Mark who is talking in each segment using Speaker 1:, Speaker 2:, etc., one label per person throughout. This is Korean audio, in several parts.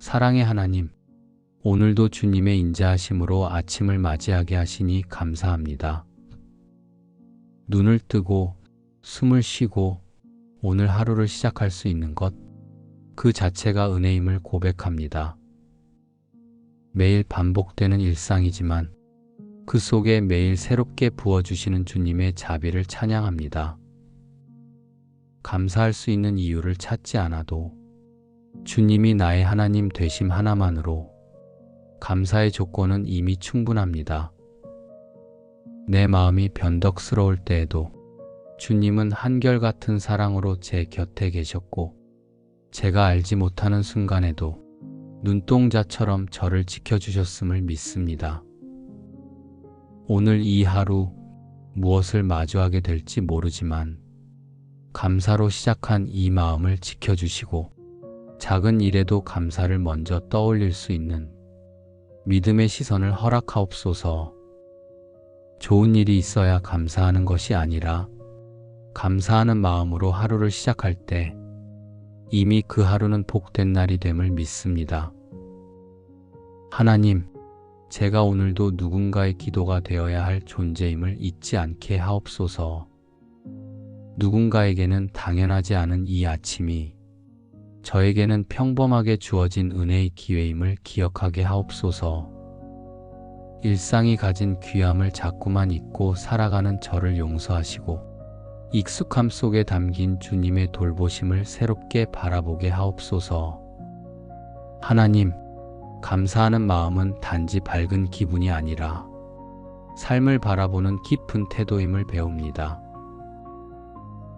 Speaker 1: 사랑의 하나님, 오늘도 주님의 인자하심으로 아침을 맞이하게 하시니 감사합니다. 눈을 뜨고 숨을 쉬고 오늘 하루를 시작할 수 있는 것, 그 자체가 은혜임을 고백합니다. 매일 반복되는 일상이지만 그 속에 매일 새롭게 부어주시는 주님의 자비를 찬양합니다. 감사할 수 있는 이유를 찾지 않아도 주님이 나의 하나님 되심 하나만으로 감사의 조건은 이미 충분합니다. 내 마음이 변덕스러울 때에도 주님은 한결같은 사랑으로 제 곁에 계셨고, 제가 알지 못하는 순간에도 눈동자처럼 저를 지켜주셨음을 믿습니다. 오늘 이 하루 무엇을 마주하게 될지 모르지만 감사로 시작한 이 마음을 지켜주시고 작은 일에도 감사를 먼저 떠올릴 수 있는 믿음의 시선을 허락하옵소서. 좋은 일이 있어야 감사하는 것이 아니라 감사하는 마음으로 하루를 시작할 때 이미 그 하루는 복된 날이 됨을 믿습니다. 하나님, 제가 오늘도 누군가의 기도가 되어야 할 존재임을 잊지 않게 하옵소서. 누군가에게는 당연하지 않은 이 아침이 저에게는 평범하게 주어진 은혜의 기회임을 기억하게 하옵소서. 일상이 가진 귀함을 자꾸만 잊고 살아가는 저를 용서하시고 익숙함 속에 담긴 주님의 돌보심을 새롭게 바라보게 하옵소서. 하나님, 감사하는 마음은 단지 밝은 기분이 아니라 삶을 바라보는 깊은 태도임을 배웁니다.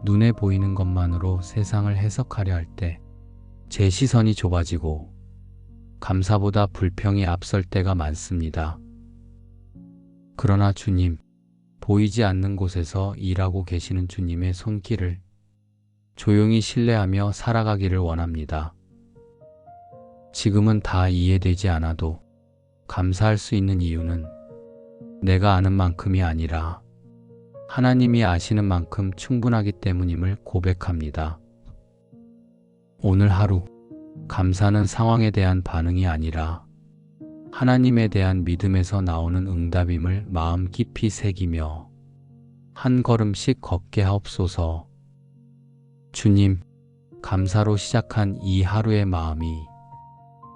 Speaker 1: 눈에 보이는 것만으로 세상을 해석하려 할 때 제 시선이 좁아지고 감사보다 불평이 앞설 때가 많습니다. 그러나 주님, 보이지 않는 곳에서 일하고 계시는 주님의 손길을 조용히 신뢰하며 살아가기를 원합니다. 지금은 다 이해되지 않아도 감사할 수 있는 이유는 내가 아는 만큼이 아니라 하나님이 아시는 만큼 충분하기 때문임을 고백합니다. 오늘 하루, 감사는 상황에 대한 반응이 아니라 하나님에 대한 믿음에서 나오는 응답임을 마음 깊이 새기며 한 걸음씩 걷게 하옵소서. 주님, 감사로 시작한 이 하루의 마음이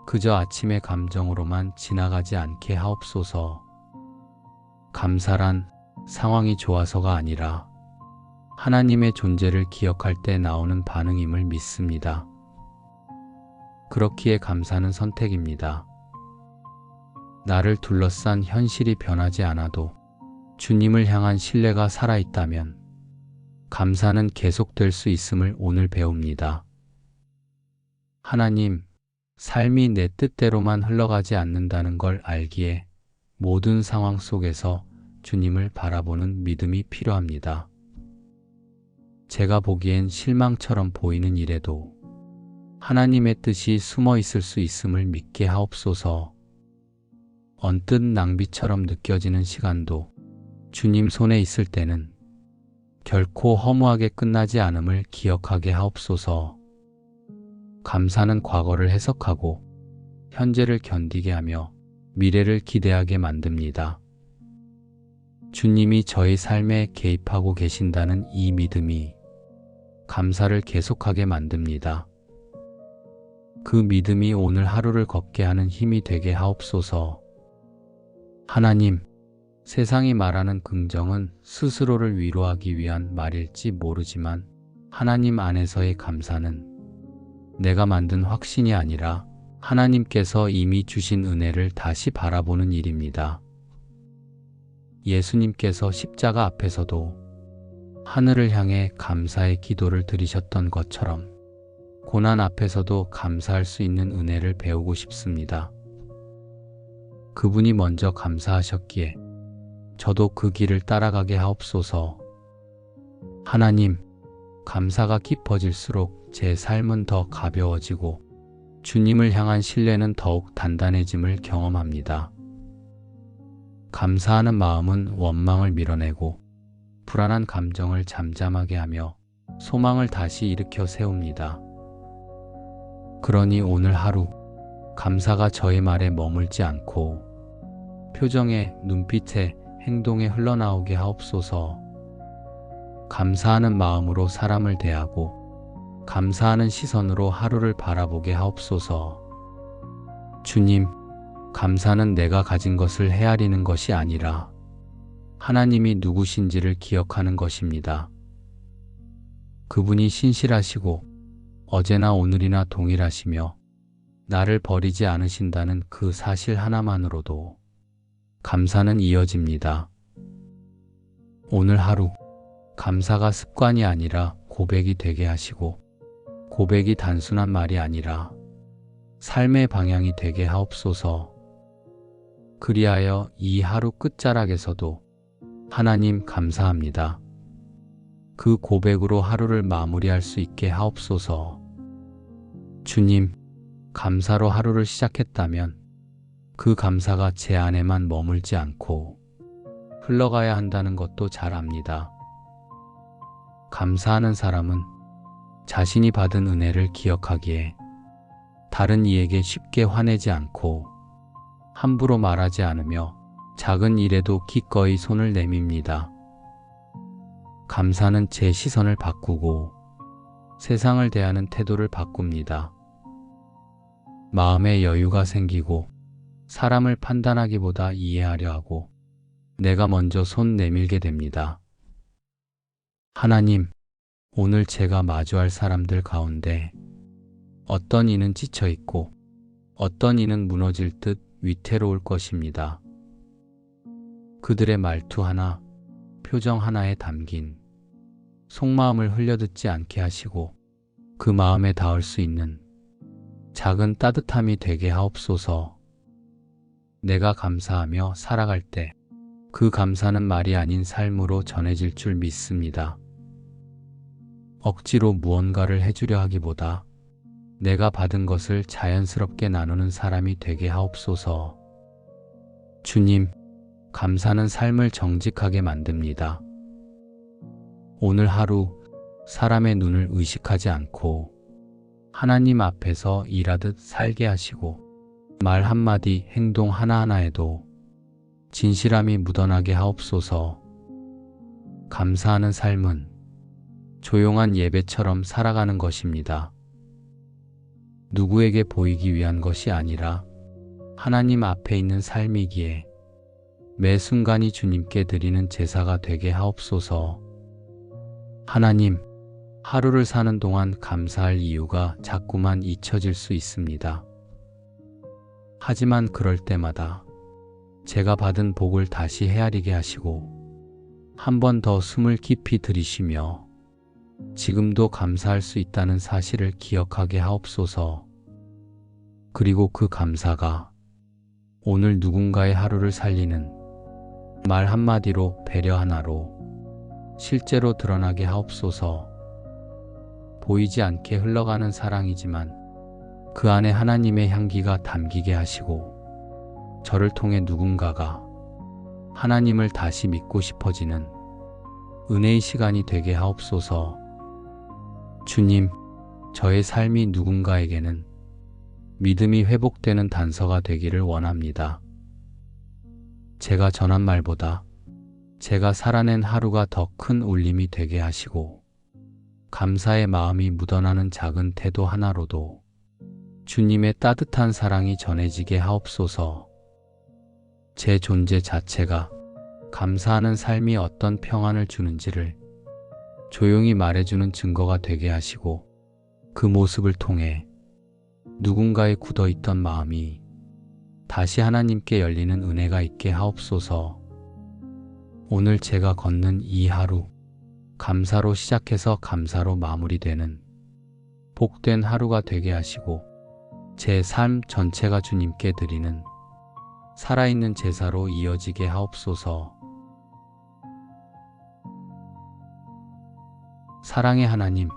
Speaker 1: 그저 아침의 감정으로만 지나가지 않게 하옵소서. 감사란 상황이 좋아서가 아니라 하나님의 존재를 기억할 때 나오는 반응임을 믿습니다. 그렇기에 감사는 선택입니다. 나를 둘러싼 현실이 변하지 않아도 주님을 향한 신뢰가 살아있다면 감사는 계속될 수 있음을 오늘 배웁니다. 하나님, 삶이 내 뜻대로만 흘러가지 않는다는 걸 알기에 모든 상황 속에서 주님을 바라보는 믿음이 필요합니다. 제가 보기엔 실망처럼 보이는 일에도 하나님의 뜻이 숨어 있을 수 있음을 믿게 하옵소서. 언뜻 낭비처럼 느껴지는 시간도 주님 손에 있을 때는 결코 허무하게 끝나지 않음을 기억하게 하옵소서. 감사는 과거를 해석하고 현재를 견디게 하며 미래를 기대하게 만듭니다. 주님이 저희 삶에 개입하고 계신다는 이 믿음이 감사를 계속하게 만듭니다. 그 믿음이 오늘 하루를 걷게 하는 힘이 되게 하옵소서. 하나님, 세상이 말하는 긍정은 스스로를 위로하기 위한 말일지 모르지만 하나님 안에서의 감사는 내가 만든 확신이 아니라 하나님께서 이미 주신 은혜를 다시 바라보는 일입니다. 예수님께서 십자가 앞에서도 하늘을 향해 감사의 기도를 드리셨던 것처럼 고난 앞에서도 감사할 수 있는 은혜를 배우고 싶습니다. 그분이 먼저 감사하셨기에 저도 그 길을 따라가게 하옵소서. 하나님, 감사가 깊어질수록 제 삶은 더 가벼워지고 주님을 향한 신뢰는 더욱 단단해짐을 경험합니다. 감사하는 마음은 원망을 밀어내고 불안한 감정을 잠잠하게 하며 소망을 다시 일으켜 세웁니다. 그러니 오늘 하루 감사가 저의 말에 머물지 않고 표정에, 눈빛에, 행동에 흘러나오게 하옵소서. 감사하는 마음으로 사람을 대하고 감사하는 시선으로 하루를 바라보게 하옵소서. 주님, 감사는 내가 가진 것을 헤아리는 것이 아니라 하나님이 누구신지를 기억하는 것입니다. 그분이 신실하시고 어제나 오늘이나 동일하시며 나를 버리지 않으신다는 그 사실 하나만으로도 감사는 이어집니다. 오늘 하루 감사가 습관이 아니라 고백이 되게 하시고 고백이 단순한 말이 아니라 삶의 방향이 되게 하옵소서. 그리하여 이 하루 끝자락에서도 하나님 감사합니다. 그 고백으로 하루를 마무리할 수 있게 하옵소서. 주님, 감사로 하루를 시작했다면 그 감사가 제 안에만 머물지 않고 흘러가야 한다는 것도 잘 압니다. 감사하는 사람은 자신이 받은 은혜를 기억하기에 다른 이에게 쉽게 화내지 않고 함부로 말하지 않으며 작은 일에도 기꺼이 손을 내밉니다. 감사는 제 시선을 바꾸고 세상을 대하는 태도를 바꿉니다. 마음에 여유가 생기고 사람을 판단하기보다 이해하려 하고 내가 먼저 손 내밀게 됩니다. 하나님, 오늘 제가 마주할 사람들 가운데 어떤 이는 지쳐 있고 어떤 이는 무너질 듯 위태로울 것입니다. 그들의 말투 하나, 표정 하나에 담긴 속마음을 흘려듣지 않게 하시고 그 마음에 닿을 수 있는 작은 따뜻함이 되게 하옵소서. 내가 감사하며 살아갈 때 그 감사는 말이 아닌 삶으로 전해질 줄 믿습니다. 억지로 무언가를 해주려 하기보다 내가 받은 것을 자연스럽게 나누는 사람이 되게 하옵소서. 주님, 감사는 삶을 정직하게 만듭니다. 오늘 하루 사람의 눈을 의식하지 않고 하나님 앞에서 일하듯 살게 하시고 말 한마디, 행동 하나하나에도 진실함이 묻어나게 하옵소서. 감사하는 삶은 조용한 예배처럼 살아가는 것입니다. 누구에게 보이기 위한 것이 아니라 하나님 앞에 있는 삶이기에 매 순간이 주님께 드리는 제사가 되게 하옵소서. 하나님, 하루를 사는 동안 감사할 이유가 자꾸만 잊혀질 수 있습니다. 하지만 그럴 때마다 제가 받은 복을 다시 헤아리게 하시고 한 번 더 숨을 깊이 들이쉬며 지금도 감사할 수 있다는 사실을 기억하게 하옵소서. 그리고 그 감사가 오늘 누군가의 하루를 살리는 말 한마디로, 배려 하나로 실제로 드러나게 하옵소서. 보이지 않게 흘러가는 사랑이지만 그 안에 하나님의 향기가 담기게 하시고 저를 통해 누군가가 하나님을 다시 믿고 싶어지는 은혜의 시간이 되게 하옵소서. 주님, 저의 삶이 누군가에게는 믿음이 회복되는 단서가 되기를 원합니다. 제가 전한 말보다 제가 살아낸 하루가 더 큰 울림이 되게 하시고 감사의 마음이 묻어나는 작은 태도 하나로도 주님의 따뜻한 사랑이 전해지게 하옵소서. 제 존재 자체가 감사하는 삶이 어떤 평안을 주는지를 조용히 말해주는 증거가 되게 하시고 그 모습을 통해 누군가의 굳어있던 마음이 다시 하나님께 열리는 은혜가 있게 하옵소서. 오늘 제가 걷는 이 하루, 감사로 시작해서 감사로 마무리되는 복된 하루가 되게 하시고 제 삶 전체가 주님께 드리는 살아있는 제사로 이어지게 하옵소서. 사랑의 하나님,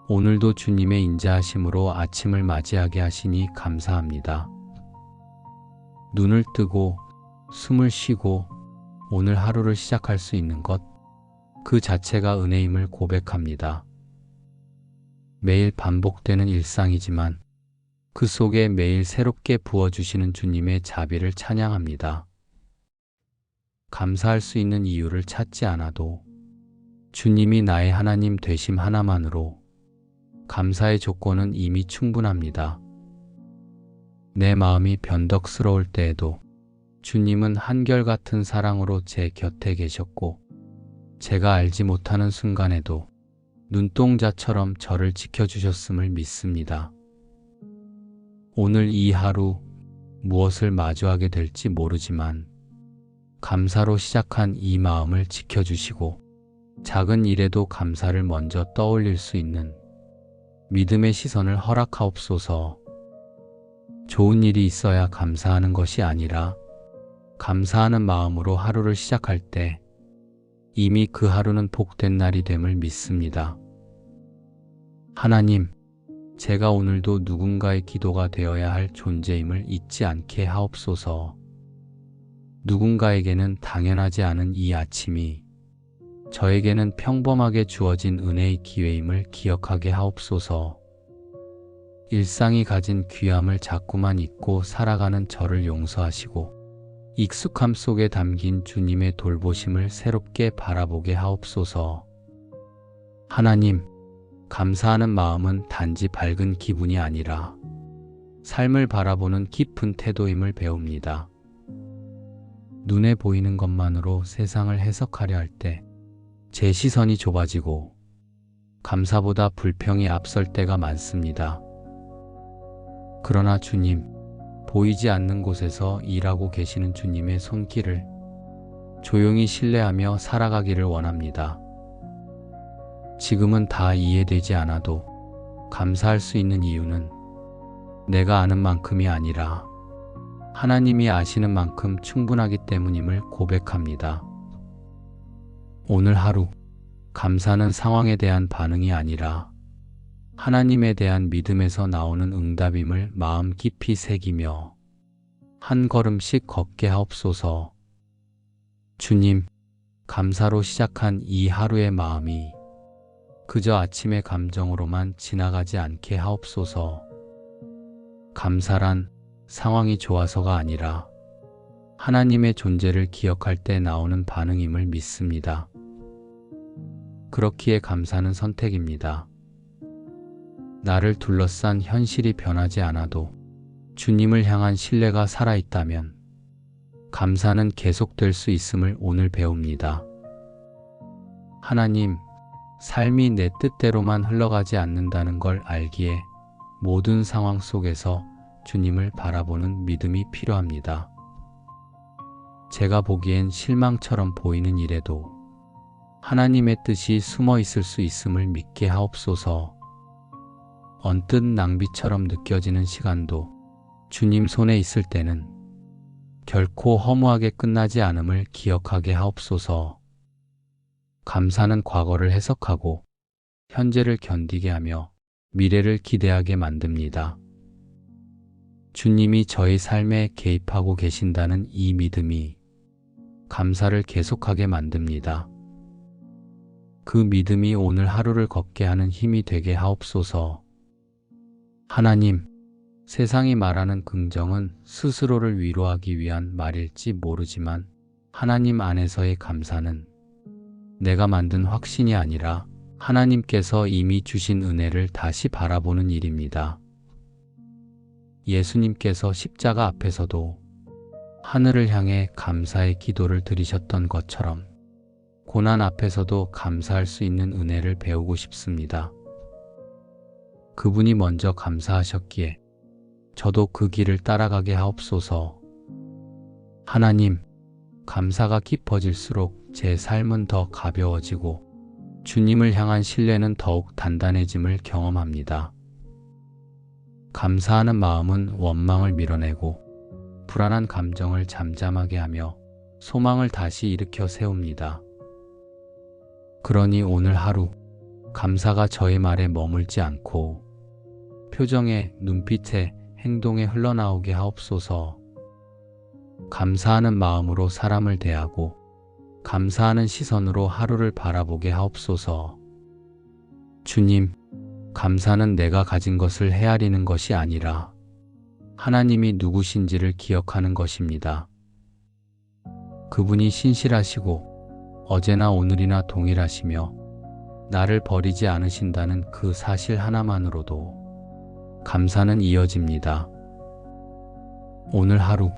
Speaker 1: 오늘도 주님의 인자하심으로 아침을 맞이하게 하시니 감사합니다. 눈을 뜨고 숨을 쉬고 오늘 하루를 시작할 수 있는 것, 그 자체가 은혜임을 고백합니다. 매일 반복되는 일상이지만 그 속에 매일 새롭게 부어주시는 주님의 자비를 찬양합니다. 감사할 수 있는 이유를 찾지 않아도 주님이 나의 하나님 되심 하나만으로 감사의 조건은 이미 충분합니다. 내 마음이 변덕스러울 때에도 주님은 한결같은 사랑으로 제 곁에 계셨고, 제가 알지 못하는 순간에도 눈동자처럼 저를 지켜주셨음을 믿습니다. 오늘 이 하루 무엇을 마주하게 될지 모르지만 감사로 시작한 이 마음을 지켜주시고 작은 일에도 감사를 먼저 떠올릴 수 있는 믿음의 시선을 허락하옵소서. 좋은 일이 있어야 감사하는 것이 아니라 감사하는 마음으로 하루를 시작할 때 이미 그 하루는 복된 날이 됨을 믿습니다. 하나님, 제가 오늘도 누군가의 기도가 되어야 할 존재임을 잊지 않게 하옵소서. 누군가에게는 당연하지 않은 이 아침이 저에게는 평범하게 주어진 은혜의 기회임을 기억하게 하옵소서. 일상이 가진 귀함을 자꾸만 잊고 살아가는 저를 용서하시고 익숙함 속에 담긴 주님의 돌보심을 새롭게 바라보게 하옵소서. 하나님, 감사하는 마음은 단지 밝은 기분이 아니라 삶을 바라보는 깊은 태도임을 배웁니다. 눈에 보이는 것만으로 세상을 해석하려 할 때 제 시선이 좁아지고 감사보다 불평이 앞설 때가 많습니다. 그러나 주님, 보이지 않는 곳에서 일하고 계시는 주님의 손길을 조용히 신뢰하며 살아가기를 원합니다. 지금은 다 이해되지 않아도 감사할 수 있는 이유는 내가 아는 만큼이 아니라 하나님이 아시는 만큼 충분하기 때문임을 고백합니다. 오늘 하루 감사는 상황에 대한 반응이 아니라 하나님에 대한 믿음에서 나오는 응답임을 마음 깊이 새기며 한 걸음씩 걷게 하옵소서. 주님, 감사로 시작한 이 하루의 마음이 그저 아침의 감정으로만 지나가지 않게 하옵소서. 감사란 상황이 좋아서가 아니라 하나님의 존재를 기억할 때 나오는 반응임을 믿습니다. 그렇기에 감사는 선택입니다. 나를 둘러싼 현실이 변하지 않아도 주님을 향한 신뢰가 살아있다면 감사는 계속될 수 있음을 오늘 배웁니다. 하나님, 삶이 내 뜻대로만 흘러가지 않는다는 걸 알기에 모든 상황 속에서 주님을 바라보는 믿음이 필요합니다. 제가 보기엔 실망처럼 보이는 일에도 하나님의 뜻이 숨어 있을 수 있음을 믿게 하옵소서. 언뜻 낭비처럼 느껴지는 시간도 주님 손에 있을 때는 결코 허무하게 끝나지 않음을 기억하게 하옵소서. 감사는 과거를 해석하고 현재를 견디게 하며 미래를 기대하게 만듭니다. 주님이 저의 삶에 개입하고 계신다는 이 믿음이 감사를 계속하게 만듭니다. 그 믿음이 오늘 하루를 걷게 하는 힘이 되게 하옵소서. 하나님, 세상이 말하는 긍정은 스스로를 위로하기 위한 말일지 모르지만 하나님 안에서의 감사는 내가 만든 확신이 아니라 하나님께서 이미 주신 은혜를 다시 바라보는 일입니다. 예수님께서 십자가 앞에서도 하늘을 향해 감사의 기도를 드리셨던 것처럼 고난 앞에서도 감사할 수 있는 은혜를 배우고 싶습니다. 그분이 먼저 감사하셨기에 저도 그 길을 따라가게 하옵소서. 하나님, 감사가 깊어질수록 제 삶은 더 가벼워지고 주님을 향한 신뢰는 더욱 단단해짐을 경험합니다. 감사하는 마음은 원망을 밀어내고 불안한 감정을 잠잠하게 하며 소망을 다시 일으켜 세웁니다. 그러니 오늘 하루 감사가 저의 말에 머물지 않고 표정에, 눈빛에, 행동에 흘러나오게 하옵소서. 감사하는 마음으로 사람을 대하고 감사하는 시선으로 하루를 바라보게 하옵소서. 주님, 감사는 내가 가진 것을 헤아리는 것이 아니라 하나님이 누구신지를 기억하는 것입니다. 그분이 신실하시고 어제나 오늘이나 동일하시며 나를 버리지 않으신다는 그 사실 하나만으로도 감사는 이어집니다. 오늘 하루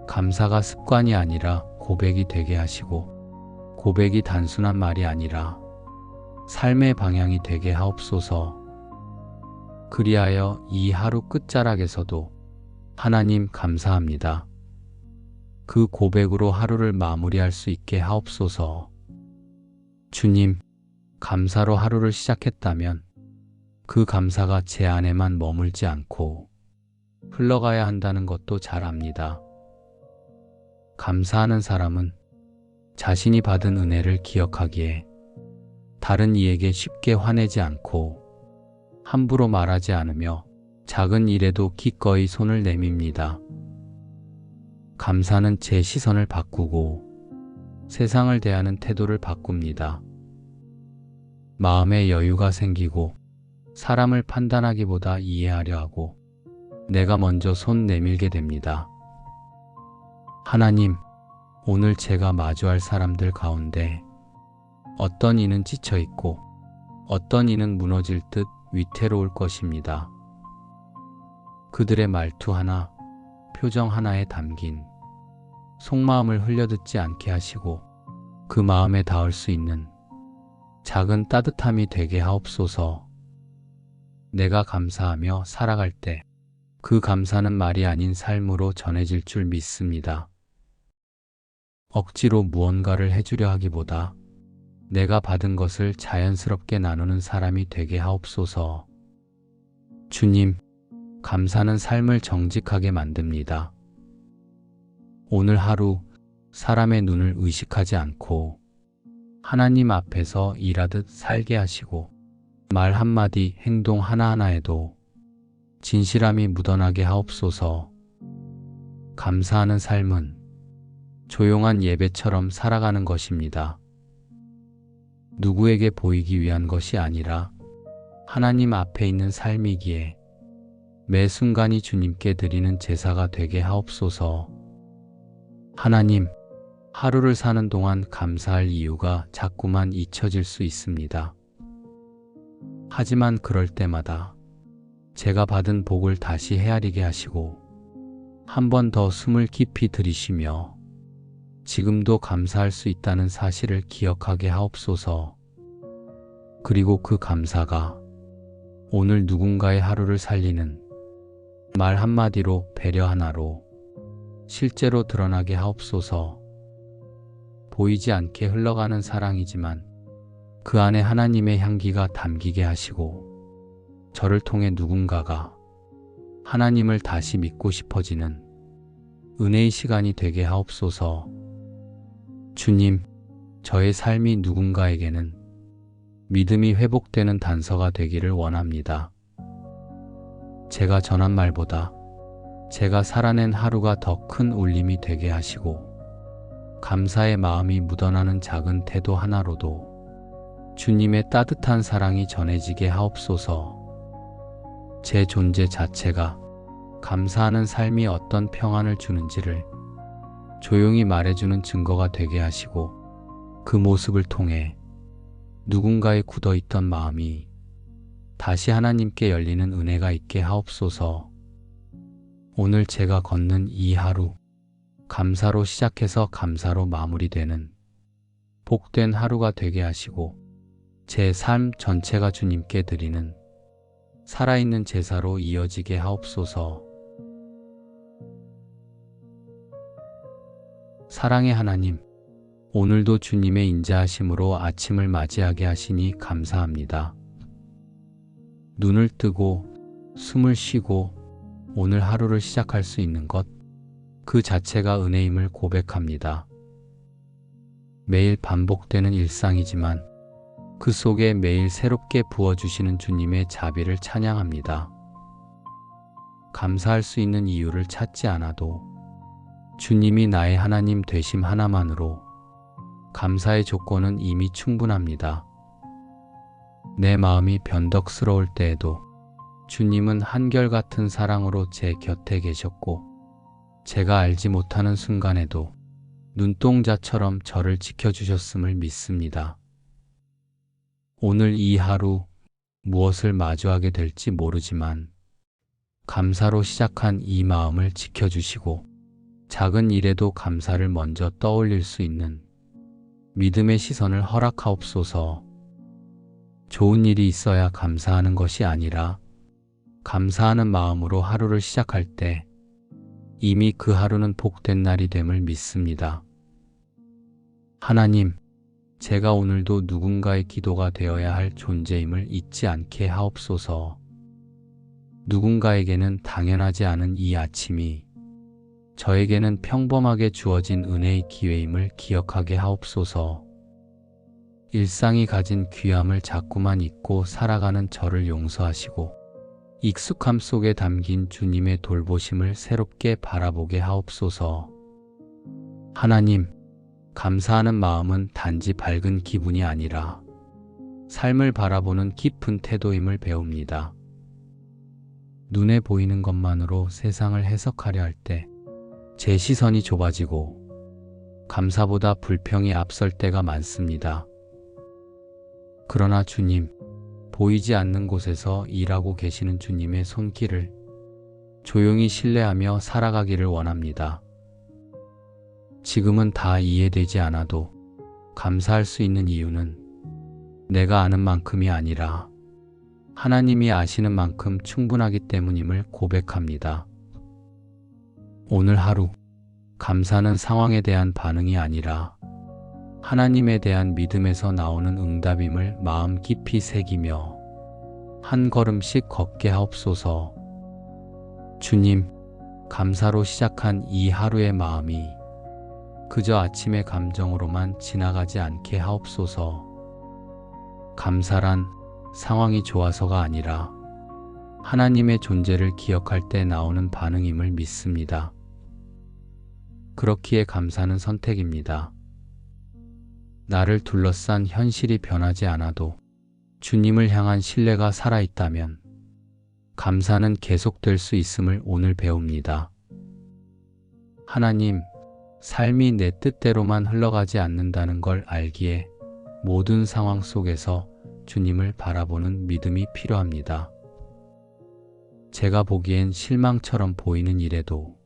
Speaker 1: 감사가 습관이 아니라 고백이 되게 하시고 고백이 단순한 말이 아니라 삶의 방향이 되게 하옵소서. 그리하여 이 하루 끝자락에서도 하나님 감사합니다. 그 고백으로 하루를 마무리할 수 있게 하옵소서. 주님, 감사로 하루를 시작했다면 그 감사가 제 안에만 머물지 않고 흘러가야 한다는 것도 잘 압니다. 감사하는 사람은 자신이 받은 은혜를 기억하기에 다른 이에게 쉽게 화내지 않고 함부로 말하지 않으며 작은 일에도 기꺼이 손을 내밉니다. 감사는 제 시선을 바꾸고 세상을 대하는 태도를 바꿉니다. 마음에 여유가 생기고 사람을 판단하기보다 이해하려 하고 내가 먼저 손 내밀게 됩니다. 하나님, 오늘 제가 마주할 사람들 가운데 어떤 이는 지쳐 있고 어떤 이는 무너질 듯 위태로울 것입니다. 그들의 말투 하나, 표정 하나에 담긴 속마음을 흘려듣지 않게 하시고 그 마음에 닿을 수 있는 작은 따뜻함이 되게 하옵소서. 내가 감사하며 살아갈 때 그 감사는 말이 아닌 삶으로 전해질 줄 믿습니다. 억지로 무언가를 해주려 하기보다 내가 받은 것을 자연스럽게 나누는 사람이 되게 하옵소서. 주님, 감사는 삶을 정직하게 만듭니다. 오늘 하루 사람의 눈을 의식하지 않고 하나님 앞에서 일하듯 살게 하시고 말 한마디, 행동 하나하나에도 진실함이 묻어나게 하옵소서. 감사하는 삶은 조용한 예배처럼 살아가는 것입니다. 누구에게 보이기 위한 것이 아니라 하나님 앞에 있는 삶이기에 매 순간이 주님께 드리는 제사가 되게 하옵소서. 하나님, 하루를 사는 동안 감사할 이유가 자꾸만 잊혀질 수 있습니다. 하지만 그럴 때마다 제가 받은 복을 다시 헤아리게 하시고 한 번 더 숨을 깊이 들이쉬며 지금도 감사할 수 있다는 사실을 기억하게 하옵소서. 그리고 그 감사가 오늘 누군가의 하루를 살리는 말 한마디로, 배려 하나로 실제로 드러나게 하옵소서. 보이지 않게 흘러가는 사랑이지만 그 안에 하나님의 향기가 담기게 하시고 저를 통해 누군가가 하나님을 다시 믿고 싶어지는 은혜의 시간이 되게 하옵소서. 주님, 저의 삶이 누군가에게는 믿음이 회복되는 단서가 되기를 원합니다. 제가 전한 말보다 제가 살아낸 하루가 더 큰 울림이 되게 하시고 감사의 마음이 묻어나는 작은 태도 하나로도 주님의 따뜻한 사랑이 전해지게 하옵소서. 제 존재 자체가 감사하는 삶이 어떤 평안을 주는지를 조용히 말해주는 증거가 되게 하시고 그 모습을 통해 누군가의 굳어있던 마음이 다시 하나님께 열리는 은혜가 있게 하옵소서. 오늘 제가 걷는 이 하루, 감사로 시작해서 감사로 마무리되는 복된 하루가 되게 하시고 제 삶 전체가 주님께 드리는 살아있는 제사로 이어지게 하옵소서. 사랑의 하나님, 오늘도 주님의 인자하심으로 아침을 맞이하게 하시니 감사합니다. 눈을 뜨고 숨을 쉬고 오늘 하루를 시작할 수 있는 것, 그 자체가 은혜임을 고백합니다. 매일 반복되는 일상이지만 그 속에 매일 새롭게 부어주시는 주님의 자비를 찬양합니다. 감사할 수 있는 이유를 찾지 않아도 주님이 나의 하나님 되심 하나만으로 감사의 조건은 이미 충분합니다. 내 마음이 변덕스러울 때에도 주님은 한결같은 사랑으로 제 곁에 계셨고, 제가 알지 못하는 순간에도 눈동자처럼 저를 지켜주셨음을 믿습니다. 오늘 이 하루 무엇을 마주하게 될지 모르지만 감사로 시작한 이 마음을 지켜주시고 작은 일에도 감사를 먼저 떠올릴 수 있는 믿음의 시선을 허락하옵소서. 좋은 일이 있어야 감사하는 것이 아니라 감사하는 마음으로 하루를 시작할 때 이미 그 하루는 복된 날이 됨을 믿습니다. 하나님, 제가 오늘도 누군가의 기도가 되어야 할 존재임을 잊지 않게 하옵소서. 누군가에게는 당연하지 않은 이 아침이 저에게는 평범하게 주어진 은혜의 기회임을 기억하게 하옵소서. 일상이 가진 귀함을 자꾸만 잊고 살아가는 저를 용서하시고 익숙함 속에 담긴 주님의 돌보심을 새롭게 바라보게 하옵소서. 하나님, 감사하는 마음은 단지 밝은 기분이 아니라 삶을 바라보는 깊은 태도임을 배웁니다. 눈에 보이는 것만으로 세상을 해석하려 할 때 제 시선이 좁아지고 감사보다 불평이 앞설 때가 많습니다. 그러나 주님, 보이지 않는 곳에서 일하고 계시는 주님의 손길을 조용히 신뢰하며 살아가기를 원합니다. 지금은 다 이해되지 않아도 감사할 수 있는 이유는 내가 아는 만큼이 아니라 하나님이 아시는 만큼 충분하기 때문임을 고백합니다. 오늘 하루 감사는 상황에 대한 반응이 아니라 하나님에 대한 믿음에서 나오는 응답임을 마음 깊이 새기며 한 걸음씩 걷게 하옵소서. 주님, 감사로 시작한 이 하루의 마음이 그저 아침의 감정으로만 지나가지 않게 하옵소서. 감사란 상황이 좋아서가 아니라 하나님의 존재를 기억할 때 나오는 반응임을 믿습니다. 그렇기에 감사는 선택입니다. 나를 둘러싼 현실이 변하지 않아도 주님을 향한 신뢰가 살아있다면 감사는 계속될 수 있음을 오늘 배웁니다. 하나님, 삶이 내 뜻대로만 흘러가지 않는다는 걸 알기에 모든 상황 속에서 주님을 바라보는 믿음이 필요합니다. 제가 보기엔 실망처럼 보이는 일에도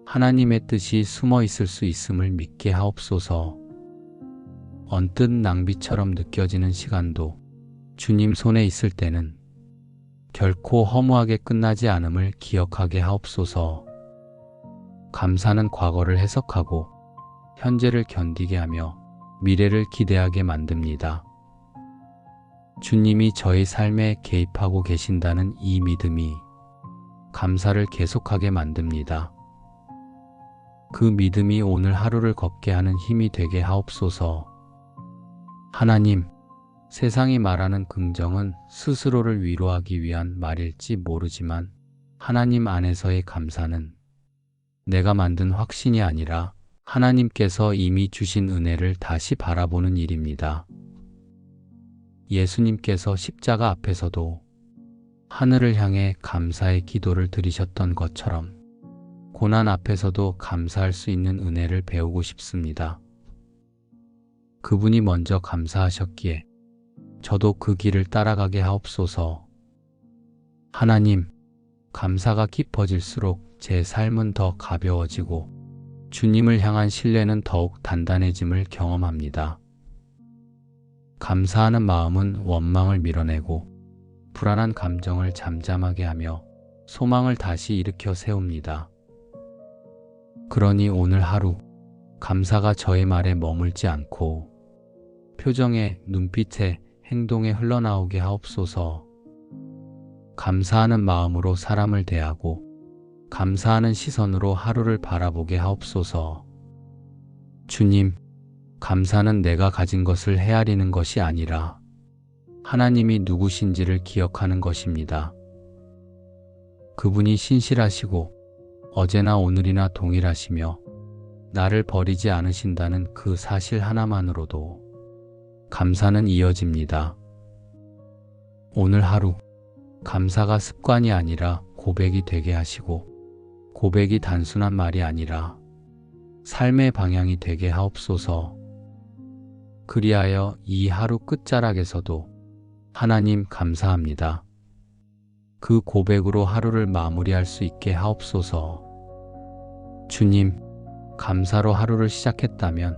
Speaker 1: 하나님의 뜻이 숨어 있을 수 있음을 믿게 하옵소서. 언뜻 낭비처럼 느껴지는 시간도 주님 손에 있을 때는 결코 허무하게 끝나지 않음을 기억하게 하옵소서. 감사는 과거를 해석하고 현재를 견디게 하며 미래를 기대하게 만듭니다. 주님이 저의 삶에 개입하고 계신다는 이 믿음이 감사를 계속하게 만듭니다. 그 믿음이 오늘 하루를 걷게 하는 힘이 되게 하옵소서. 하나님, 세상이 말하는 긍정은 스스로를 위로하기 위한 말일지 모르지만 하나님 안에서의 감사는 내가 만든 확신이 아니라 하나님께서 이미 주신 은혜를 다시 바라보는 일입니다. 예수님께서 십자가 앞에서도 하늘을 향해 감사의 기도를 드리셨던 것처럼 고난 앞에서도 감사할 수 있는 은혜를 배우고 싶습니다. 그분이 먼저 감사하셨기에 저도 그 길을 따라가게 하옵소서. 하나님, 감사가 깊어질수록 제 삶은 더 가벼워지고 주님을 향한 신뢰는 더욱 단단해짐을 경험합니다. 감사하는 마음은 원망을 밀어내고 불안한 감정을 잠잠하게 하며 소망을 다시 일으켜 세웁니다. 그러니 오늘 하루 감사가 저의 말에 머물지 않고 표정에, 눈빛에, 행동에 흘러나오게 하옵소서. 감사하는 마음으로 사람을 대하고 감사하는 시선으로 하루를 바라보게 하옵소서. 주님, 감사는 내가 가진 것을 헤아리는 것이 아니라 하나님이 누구신지를 기억하는 것입니다. 그분이 신실하시고 어제나 오늘이나 동일하시며 나를 버리지 않으신다는 그 사실 하나만으로도 감사는 이어집니다. 오늘 하루 감사가 습관이 아니라 고백이 되게 하시고, 고백이 단순한 말이 아니라 삶의 방향이 되게 하옵소서. 그리하여 이 하루 끝자락에서도 하나님 감사합니다. 그 고백으로 하루를 마무리할 수 있게 하옵소서. 주님, 감사로 하루를 시작했다면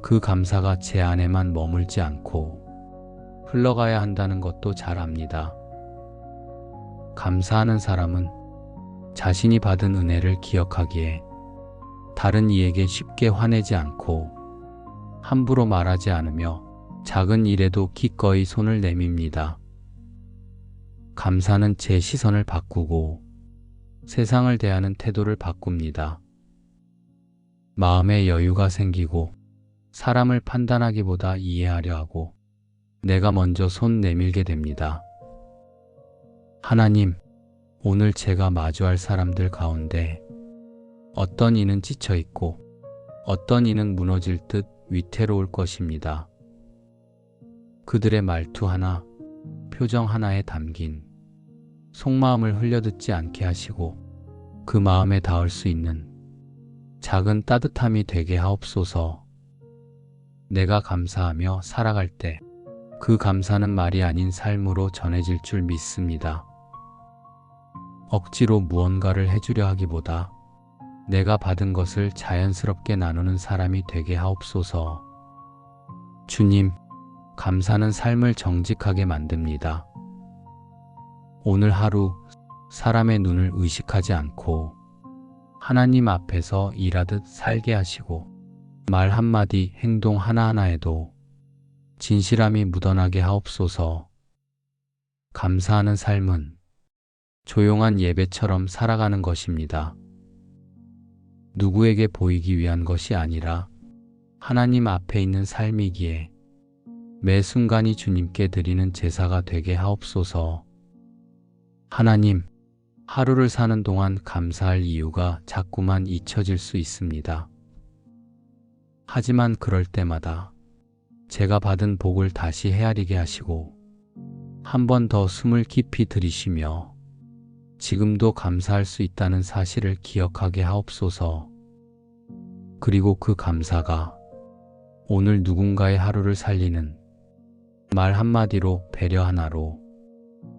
Speaker 1: 그 감사가 제 안에만 머물지 않고 흘러가야 한다는 것도 잘 압니다. 감사하는 사람은 자신이 받은 은혜를 기억하기에 다른 이에게 쉽게 화내지 않고 함부로 말하지 않으며 작은 일에도 기꺼이 손을 내밉니다. 감사는 제 시선을 바꾸고 세상을 대하는 태도를 바꿉니다. 마음에 여유가 생기고 사람을 판단하기보다 이해하려 하고 내가 먼저 손 내밀게 됩니다. 하나님, 오늘 제가 마주할 사람들 가운데 어떤 이는 지쳐 있고 어떤 이는 무너질 듯 위태로울 것입니다. 그들의 말투 하나, 표정 하나에 담긴 속마음을 흘려듣지 않게 하시고 그 마음에 닿을 수 있는 작은 따뜻함이 되게 하옵소서. 내가 감사하며 살아갈 때 그 감사는 말이 아닌 삶으로 전해질 줄 믿습니다. 억지로 무언가를 해주려 하기보다 내가 받은 것을 자연스럽게 나누는 사람이 되게 하옵소서. 주님, 감사는 삶을 정직하게 만듭니다. 오늘 하루 사람의 눈을 의식하지 않고 하나님 앞에서 일하듯 살게 하시고 말 한마디, 행동 하나하나에도 진실함이 묻어나게 하옵소서. 감사하는 삶은 조용한 예배처럼 살아가는 것입니다. 누구에게 보이기 위한 것이 아니라 하나님 앞에 있는 삶이기에 매 순간이 주님께 드리는 제사가 되게 하옵소서. 하나님, 하루를 사는 동안 감사할 이유가 자꾸만 잊혀질 수 있습니다. 하지만 그럴 때마다 제가 받은 복을 다시 헤아리게 하시고 한 번 더 숨을 깊이 들이쉬며 지금도 감사할 수 있다는 사실을 기억하게 하옵소서. 그리고 그 감사가 오늘 누군가의 하루를 살리는 말 한마디로, 배려 하나로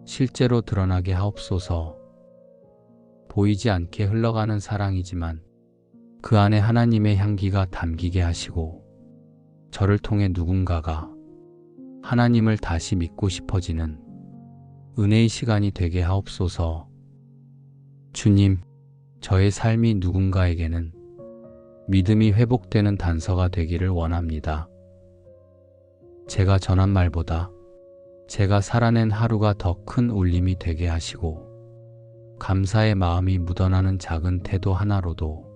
Speaker 1: 실제로 드러나게 하옵소서. 보이지 않게 흘러가는 사랑이지만 그 안에 하나님의 향기가 담기게 하시고 저를 통해 누군가가 하나님을 다시 믿고 싶어지는 은혜의 시간이 되게 하옵소서. 주님, 저의 삶이 누군가에게는 믿음이 회복되는 단서가 되기를 원합니다. 제가 전한 말보다 제가 살아낸 하루가 더 큰 울림이 되게 하시고 감사의 마음이 묻어나는 작은 태도 하나로도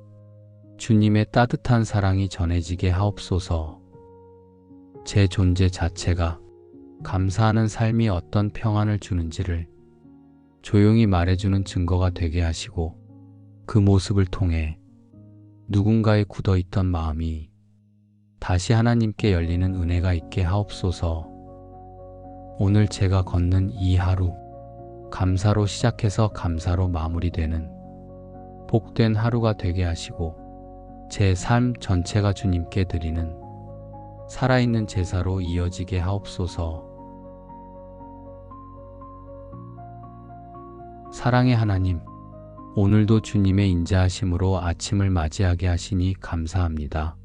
Speaker 1: 주님의 따뜻한 사랑이 전해지게 하옵소서. 제 존재 자체가 감사하는 삶이 어떤 평안을 주는지를 조용히 말해주는 증거가 되게 하시고 그 모습을 통해 누군가의 굳어있던 마음이 다시 하나님께 열리는 은혜가 있게 하옵소서. 오늘 제가 걷는 이 하루, 감사로 시작해서 감사로 마무리되는 복된 하루가 되게 하시고 제 삶 전체가 주님께 드리는 살아있는 제사로 이어지게 하옵소서. 사랑의 하나님, 오늘도 주님의 인자하심으로 아침을 맞이하게 하시니 감사합니다.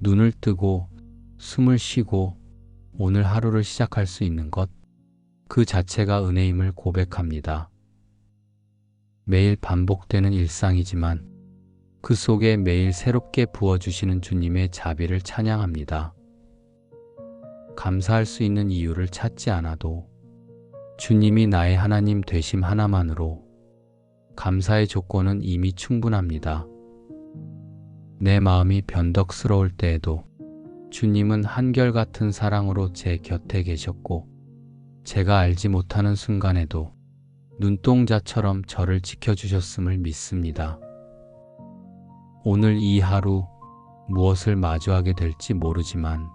Speaker 1: 눈을 뜨고 숨을 쉬고 오늘 하루를 시작할 수 있는 것, 그 자체가 은혜임을 고백합니다. 매일 반복되는 일상이지만 그 속에 매일 새롭게 부어주시는 주님의 자비를 찬양합니다. 감사할 수 있는 이유를 찾지 않아도 주님이 나의 하나님 되심 하나만으로 감사의 조건은 이미 충분합니다. 내 마음이 변덕스러울 때에도 주님은 한결같은 사랑으로 제 곁에 계셨고 제가 알지 못하는 순간에도 눈동자처럼 저를 지켜주셨음을 믿습니다. 오늘 이 하루 무엇을 마주하게 될지 모르지만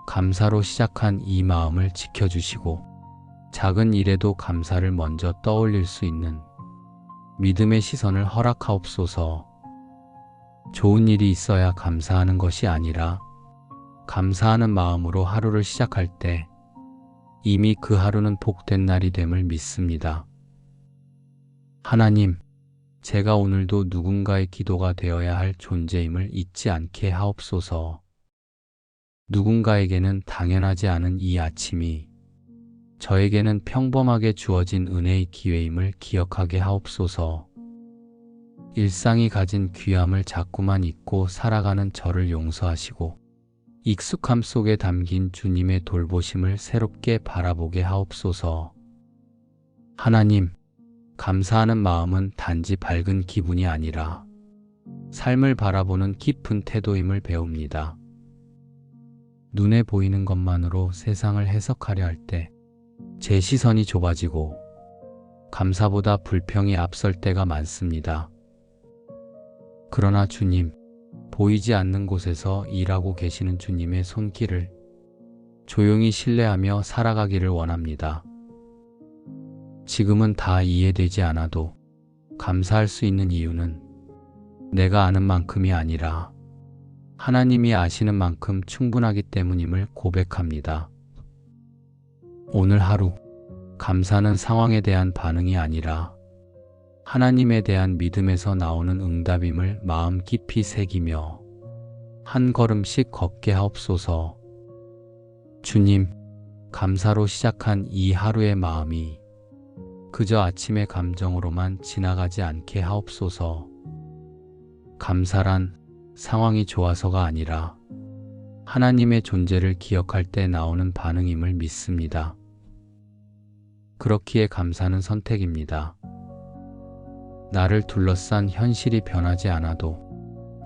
Speaker 1: 감사로 시작한 이 마음을 지켜주시고 작은 일에도 감사를 먼저 떠올릴 수 있는 믿음의 시선을 허락하옵소서. 좋은 일이 있어야 감사하는 것이 아니라 감사하는 마음으로 하루를 시작할 때 이미 그 하루는 복된 날이 됨을 믿습니다. 하나님, 제가 오늘도 누군가의 기도가 되어야 할 존재임을 잊지 않게 하옵소서. 누군가에게는 당연하지 않은 이 아침이 저에게는 평범하게 주어진 은혜의 기회임을 기억하게 하옵소서. 일상이 가진 귀함을 자꾸만 잊고 살아가는 저를 용서하시고 익숙함 속에 담긴 주님의 돌보심을 새롭게 바라보게 하옵소서. 하나님, 감사하는 마음은 단지 밝은 기분이 아니라 삶을 바라보는 깊은 태도임을 배웁니다. 눈에 보이는 것만으로 세상을 해석하려 할 때 제 시선이 좁아지고 감사보다 불평이 앞설 때가 많습니다. 그러나 주님, 보이지 않는 곳에서 일하고 계시는 주님의 손길을 조용히 신뢰하며 살아가기를 원합니다. 지금은 다 이해되지 않아도 감사할 수 있는 이유는 내가 아는 만큼이 아니라 하나님이 아시는 만큼 충분하기 때문임을 고백합니다. 오늘 하루, 감사는 상황에 대한 반응이 아니라 하나님에 대한 믿음에서 나오는 응답임을 마음 깊이 새기며 한 걸음씩 걷게 하옵소서. 주님, 감사로 시작한 이 하루의 마음이 그저 아침의 감정으로만 지나가지 않게 하옵소서. 감사란 상황이 좋아서가 아니라 하나님의 존재를 기억할 때 나오는 반응임을 믿습니다. 그렇기에 감사는 선택입니다. 나를 둘러싼 현실이 변하지 않아도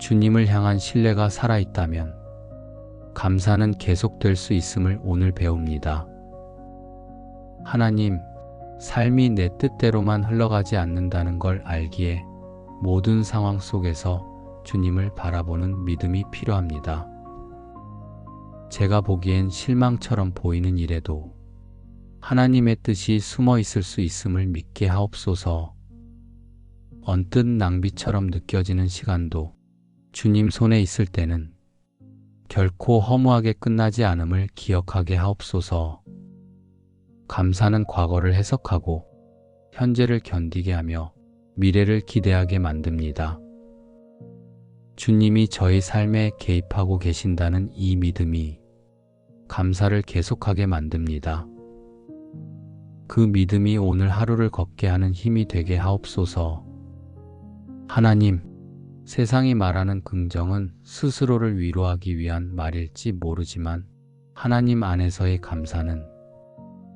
Speaker 1: 주님을 향한 신뢰가 살아있다면 감사는 계속될 수 있음을 오늘 배웁니다. 하나님, 삶이 내 뜻대로만 흘러가지 않는다는 걸 알기에 모든 상황 속에서 주님을 바라보는 믿음이 필요합니다. 제가 보기엔 실망처럼 보이는 일에도 하나님의 뜻이 숨어 있을 수 있음을 믿게 하옵소서. 언뜻 낭비처럼 느껴지는 시간도 주님 손에 있을 때는 결코 허무하게 끝나지 않음을 기억하게 하옵소서. 감사는 과거를 해석하고 현재를 견디게 하며 미래를 기대하게 만듭니다. 주님이 저희 삶에 개입하고 계신다는 이 믿음이 감사를 계속하게 만듭니다. 그 믿음이 오늘 하루를 걷게 하는 힘이 되게 하옵소서. 하나님, 세상이 말하는 긍정은 스스로를 위로하기 위한 말일지 모르지만 하나님 안에서의 감사는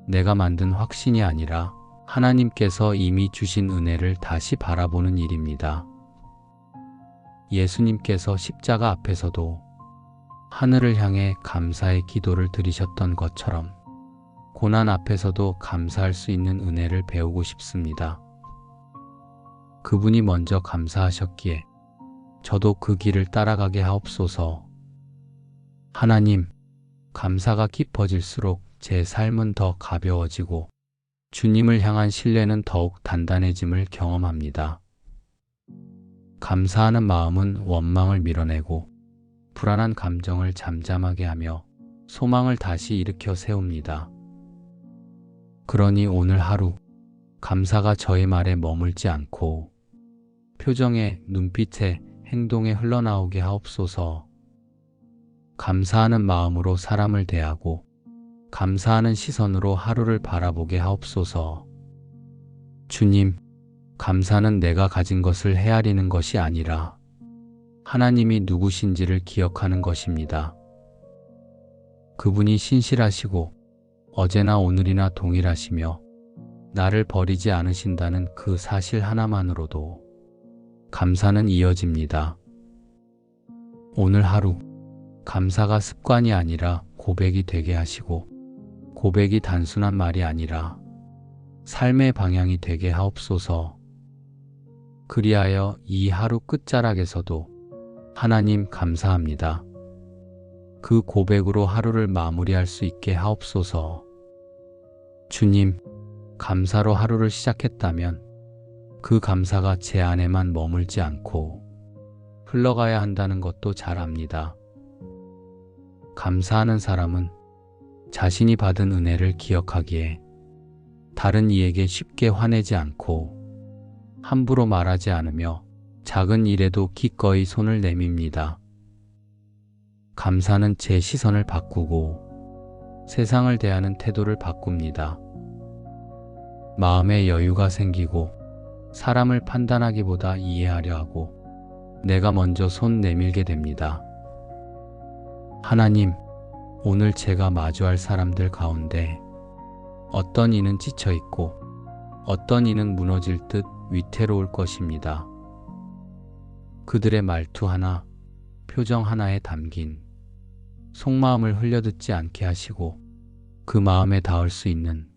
Speaker 1: 내가 만든 확신이 아니라 하나님께서 이미 주신 은혜를 다시 바라보는 일입니다. 예수님께서 십자가 앞에서도 하늘을 향해 감사의 기도를 드리셨던 것처럼 고난 앞에서도 감사할 수 있는 은혜를 배우고 싶습니다. 그분이 먼저 감사하셨기에 저도 그 길을 따라가게 하옵소서. 하나님, 감사가 깊어질수록 제 삶은 더 가벼워지고 주님을 향한 신뢰는 더욱 단단해짐을 경험합니다. 감사하는 마음은 원망을 밀어내고 불안한 감정을 잠잠하게 하며 소망을 다시 일으켜 세웁니다. 그러니 오늘 하루 감사가 저의 말에 머물지 않고 표정에, 눈빛에, 행동에 흘러나오게 하옵소서. 감사하는 마음으로 사람을 대하고 감사하는 시선으로 하루를 바라보게 하옵소서. 주님, 감사는 내가 가진 것을 헤아리는 것이 아니라 하나님이 누구신지를 기억하는 것입니다. 그분이 신실하시고 어제나 오늘이나 동일하시며 나를 버리지 않으신다는 그 사실 하나만으로도 감사는 이어집니다. 오늘 하루 감사가 습관이 아니라 고백이 되게 하시고 고백이 단순한 말이 아니라 삶의 방향이 되게 하옵소서. 그리하여 이 하루 끝자락에서도 하나님 감사합니다. 그 고백으로 하루를 마무리할 수 있게 하옵소서. 주님, 감사로 하루를 시작했다면 그 감사가 제 안에만 머물지 않고 흘러가야 한다는 것도 잘 압니다. 감사하는 사람은 자신이 받은 은혜를 기억하기에 다른 이에게 쉽게 화내지 않고 함부로 말하지 않으며 작은 일에도 기꺼이 손을 내밉니다. 감사는 제 시선을 바꾸고 세상을 대하는 태도를 바꿉니다. 마음에 여유가 생기고 사람을 판단하기보다 이해하려 하고 내가 먼저 손 내밀게 됩니다. 하나님, 오늘 제가 마주할 사람들 가운데 어떤 이는 지쳐 있고 어떤 이는 무너질 듯 위태로울 것입니다. 그들의 말투 하나, 표정 하나에 담긴 속마음을 흘려듣지 않게 하시고 그 마음에 닿을 수 있는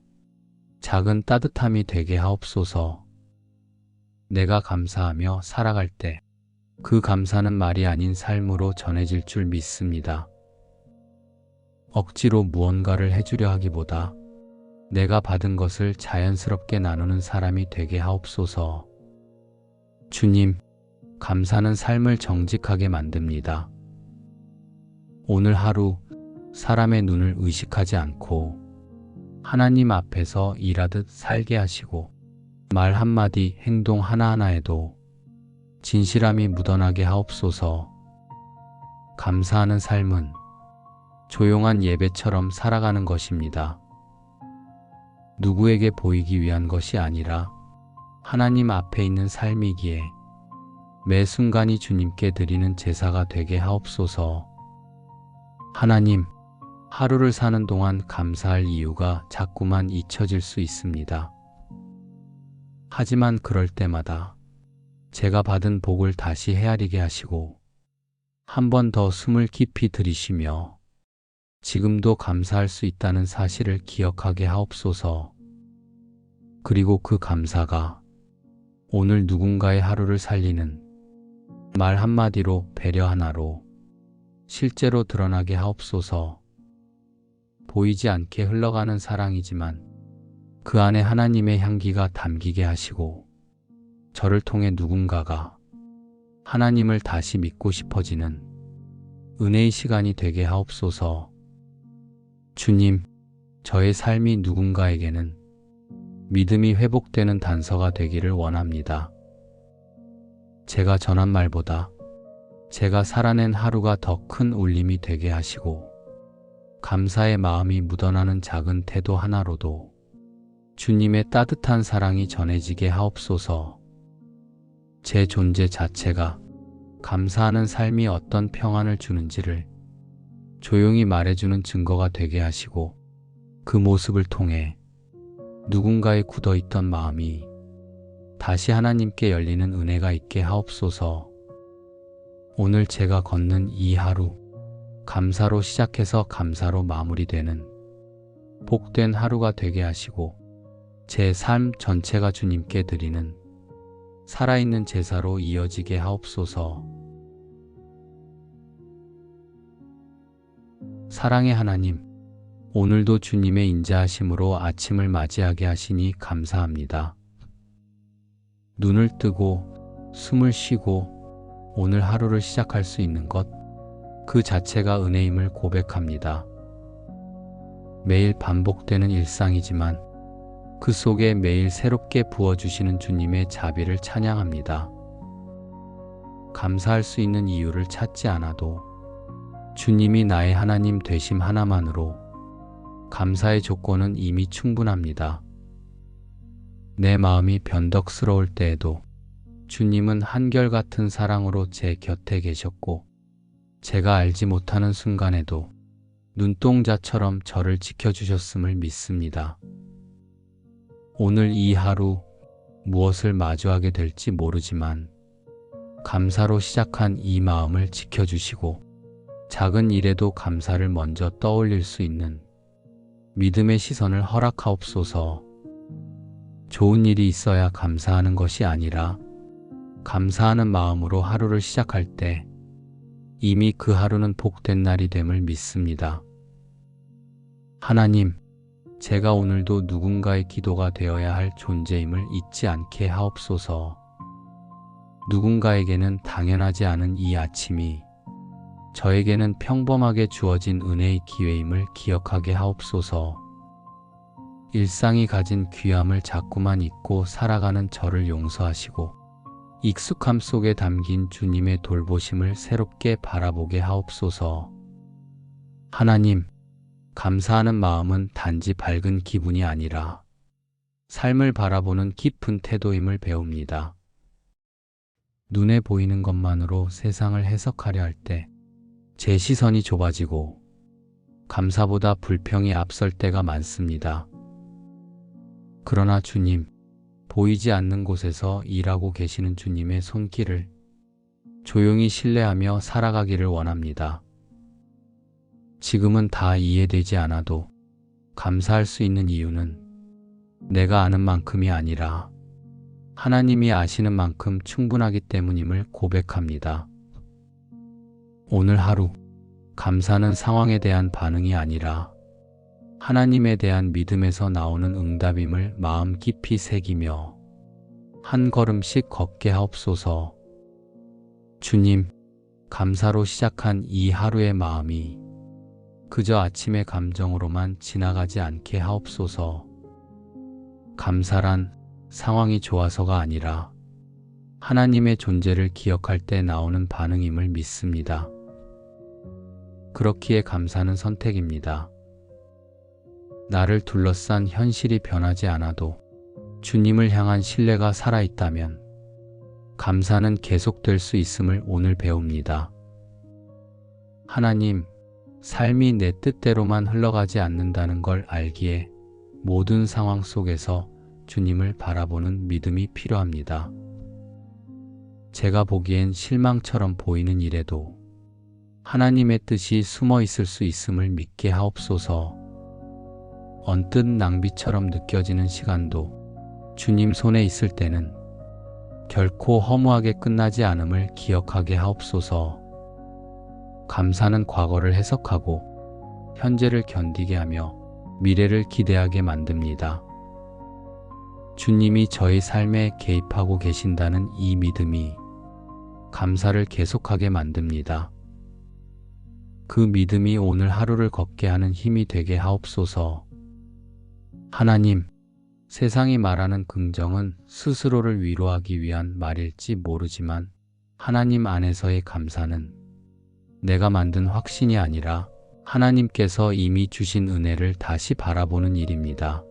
Speaker 1: 작은 따뜻함이 되게 하옵소서. 내가 감사하며 살아갈 때 그 감사는 말이 아닌 삶으로 전해질 줄 믿습니다. 억지로 무언가를 해주려 하기보다 내가 받은 것을 자연스럽게 나누는 사람이 되게 하옵소서. 주님, 감사는 삶을 정직하게 만듭니다. 오늘 하루 사람의 눈을 의식하지 않고 하나님 앞에서 일하듯 살게 하시고 말 한마디, 행동 하나하나에도 진실함이 묻어나게 하옵소서. 감사하는 삶은 조용한 예배처럼 살아가는 것입니다. 누구에게 보이기 위한 것이 아니라 하나님 앞에 있는 삶이기에 매 순간이 주님께 드리는 제사가 되게 하옵소서. 하나님, 하루를 사는 동안 감사할 이유가 자꾸만 잊혀질 수 있습니다. 하지만 그럴 때마다 제가 받은 복을 다시 헤아리게 하시고 한 번 더 숨을 깊이 들이쉬며 지금도 감사할 수 있다는 사실을 기억하게 하옵소서. 그리고 그 감사가 오늘 누군가의 하루를 살리는 말 한마디로, 배려 하나로 실제로 드러나게 하옵소서. 보이지 않게 흘러가는 사랑이지만 그 안에 하나님의 향기가 담기게 하시고 저를 통해 누군가가 하나님을 다시 믿고 싶어지는 은혜의 시간이 되게 하옵소서. 주님, 저의 삶이 누군가에게는 믿음이 회복되는 단서가 되기를 원합니다. 제가 전한 말보다 제가 살아낸 하루가 더 큰 울림이 되게 하시고 감사의 마음이 묻어나는 작은 태도 하나로도 주님의 따뜻한 사랑이 전해지게 하옵소서. 제 존재 자체가 감사하는 삶이 어떤 평안을 주는지를 조용히 말해주는 증거가 되게 하시고 그 모습을 통해 누군가의 굳어있던 마음이 다시 하나님께 열리는 은혜가 있게 하옵소서. 오늘 제가 걷는 이 하루, 감사로 시작해서 감사로 마무리되는 복된 하루가 되게 하시고 제 삶 전체가 주님께 드리는 살아있는 제사로 이어지게 하옵소서. 사랑의 하나님, 오늘도 주님의 인자하심으로 아침을 맞이하게 하시니 감사합니다. 눈을 뜨고 숨을 쉬고 오늘 하루를 시작할 수 있는 것, 그 자체가 은혜임을 고백합니다. 매일 반복되는 일상이지만 그 속에 매일 새롭게 부어주시는 주님의 자비를 찬양합니다. 감사할 수 있는 이유를 찾지 않아도 주님이 나의 하나님 되심 하나만으로 감사의 조건은 이미 충분합니다. 내 마음이 변덕스러울 때에도 주님은 한결같은 사랑으로 제 곁에 계셨고 제가 알지 못하는 순간에도 눈동자처럼 저를 지켜주셨음을 믿습니다. 오늘 이 하루 무엇을 마주하게 될지 모르지만 감사로 시작한 이 마음을 지켜주시고 작은 일에도 감사를 먼저 떠올릴 수 있는 믿음의 시선을 허락하옵소서. 좋은 일이 있어야 감사하는 것이 아니라 감사하는 마음으로 하루를 시작할 때 이미 그 하루는 복된 날이 됨을 믿습니다. 하나님, 제가 오늘도 누군가의 기도가 되어야 할 존재임을 잊지 않게 하옵소서. 누군가에게는 당연하지 않은 이 아침이 저에게는 평범하게 주어진 은혜의 기회임을 기억하게 하옵소서. 일상이 가진 귀함을 자꾸만 잊고 살아가는 저를 용서하시고 익숙함 속에 담긴 주님의 돌보심을 새롭게 바라보게 하옵소서. 하나님, 감사하는 마음은 단지 밝은 기분이 아니라 삶을 바라보는 깊은 태도임을 배웁니다. 눈에 보이는 것만으로 세상을 해석하려 할 때 제 시선이 좁아지고 감사보다 불평이 앞설 때가 많습니다. 그러나 주님, 보이지 않는 곳에서 일하고 계시는 주님의 손길을 조용히 신뢰하며 살아가기를 원합니다. 지금은 다 이해되지 않아도 감사할 수 있는 이유는 내가 아는 만큼이 아니라 하나님이 아시는 만큼 충분하기 때문임을 고백합니다. 오늘 하루, 감사는 상황에 대한 반응이 아니라 하나님에 대한 믿음에서 나오는 응답임을 마음 깊이 새기며 한 걸음씩 걷게 하옵소서. 주님, 감사로 시작한 이 하루의 마음이 그저 아침의 감정으로만 지나가지 않게 하옵소서. 감사란 상황이 좋아서가 아니라 하나님의 존재를 기억할 때 나오는 반응임을 믿습니다. 그렇기에 감사는 선택입니다. 나를 둘러싼 현실이 변하지 않아도 주님을 향한 신뢰가 살아있다면 감사는 계속될 수 있음을 오늘 배웁니다. 하나님, 삶이 내 뜻대로만 흘러가지 않는다는 걸 알기에 모든 상황 속에서 주님을 바라보는 믿음이 필요합니다. 제가 보기엔 실망처럼 보이는 일에도 하나님의 뜻이 숨어 있을 수 있음을 믿게 하옵소서. 언뜻 낭비처럼 느껴지는 시간도 주님 손에 있을 때는 결코 허무하게 끝나지 않음을 기억하게 하옵소서. 감사는 과거를 해석하고 현재를 견디게 하며 미래를 기대하게 만듭니다. 주님이 저희 삶에 개입하고 계신다는 이 믿음이 감사를 계속하게 만듭니다. 그 믿음이 오늘 하루를 걷게 하는 힘이 되게 하옵소서. 하나님, 세상이 말하는 긍정은 스스로를 위로하기 위한 말일지 모르지만 하나님 안에서의 감사는 내가 만든 확신이 아니라 하나님께서 이미 주신 은혜를 다시 바라보는 일입니다.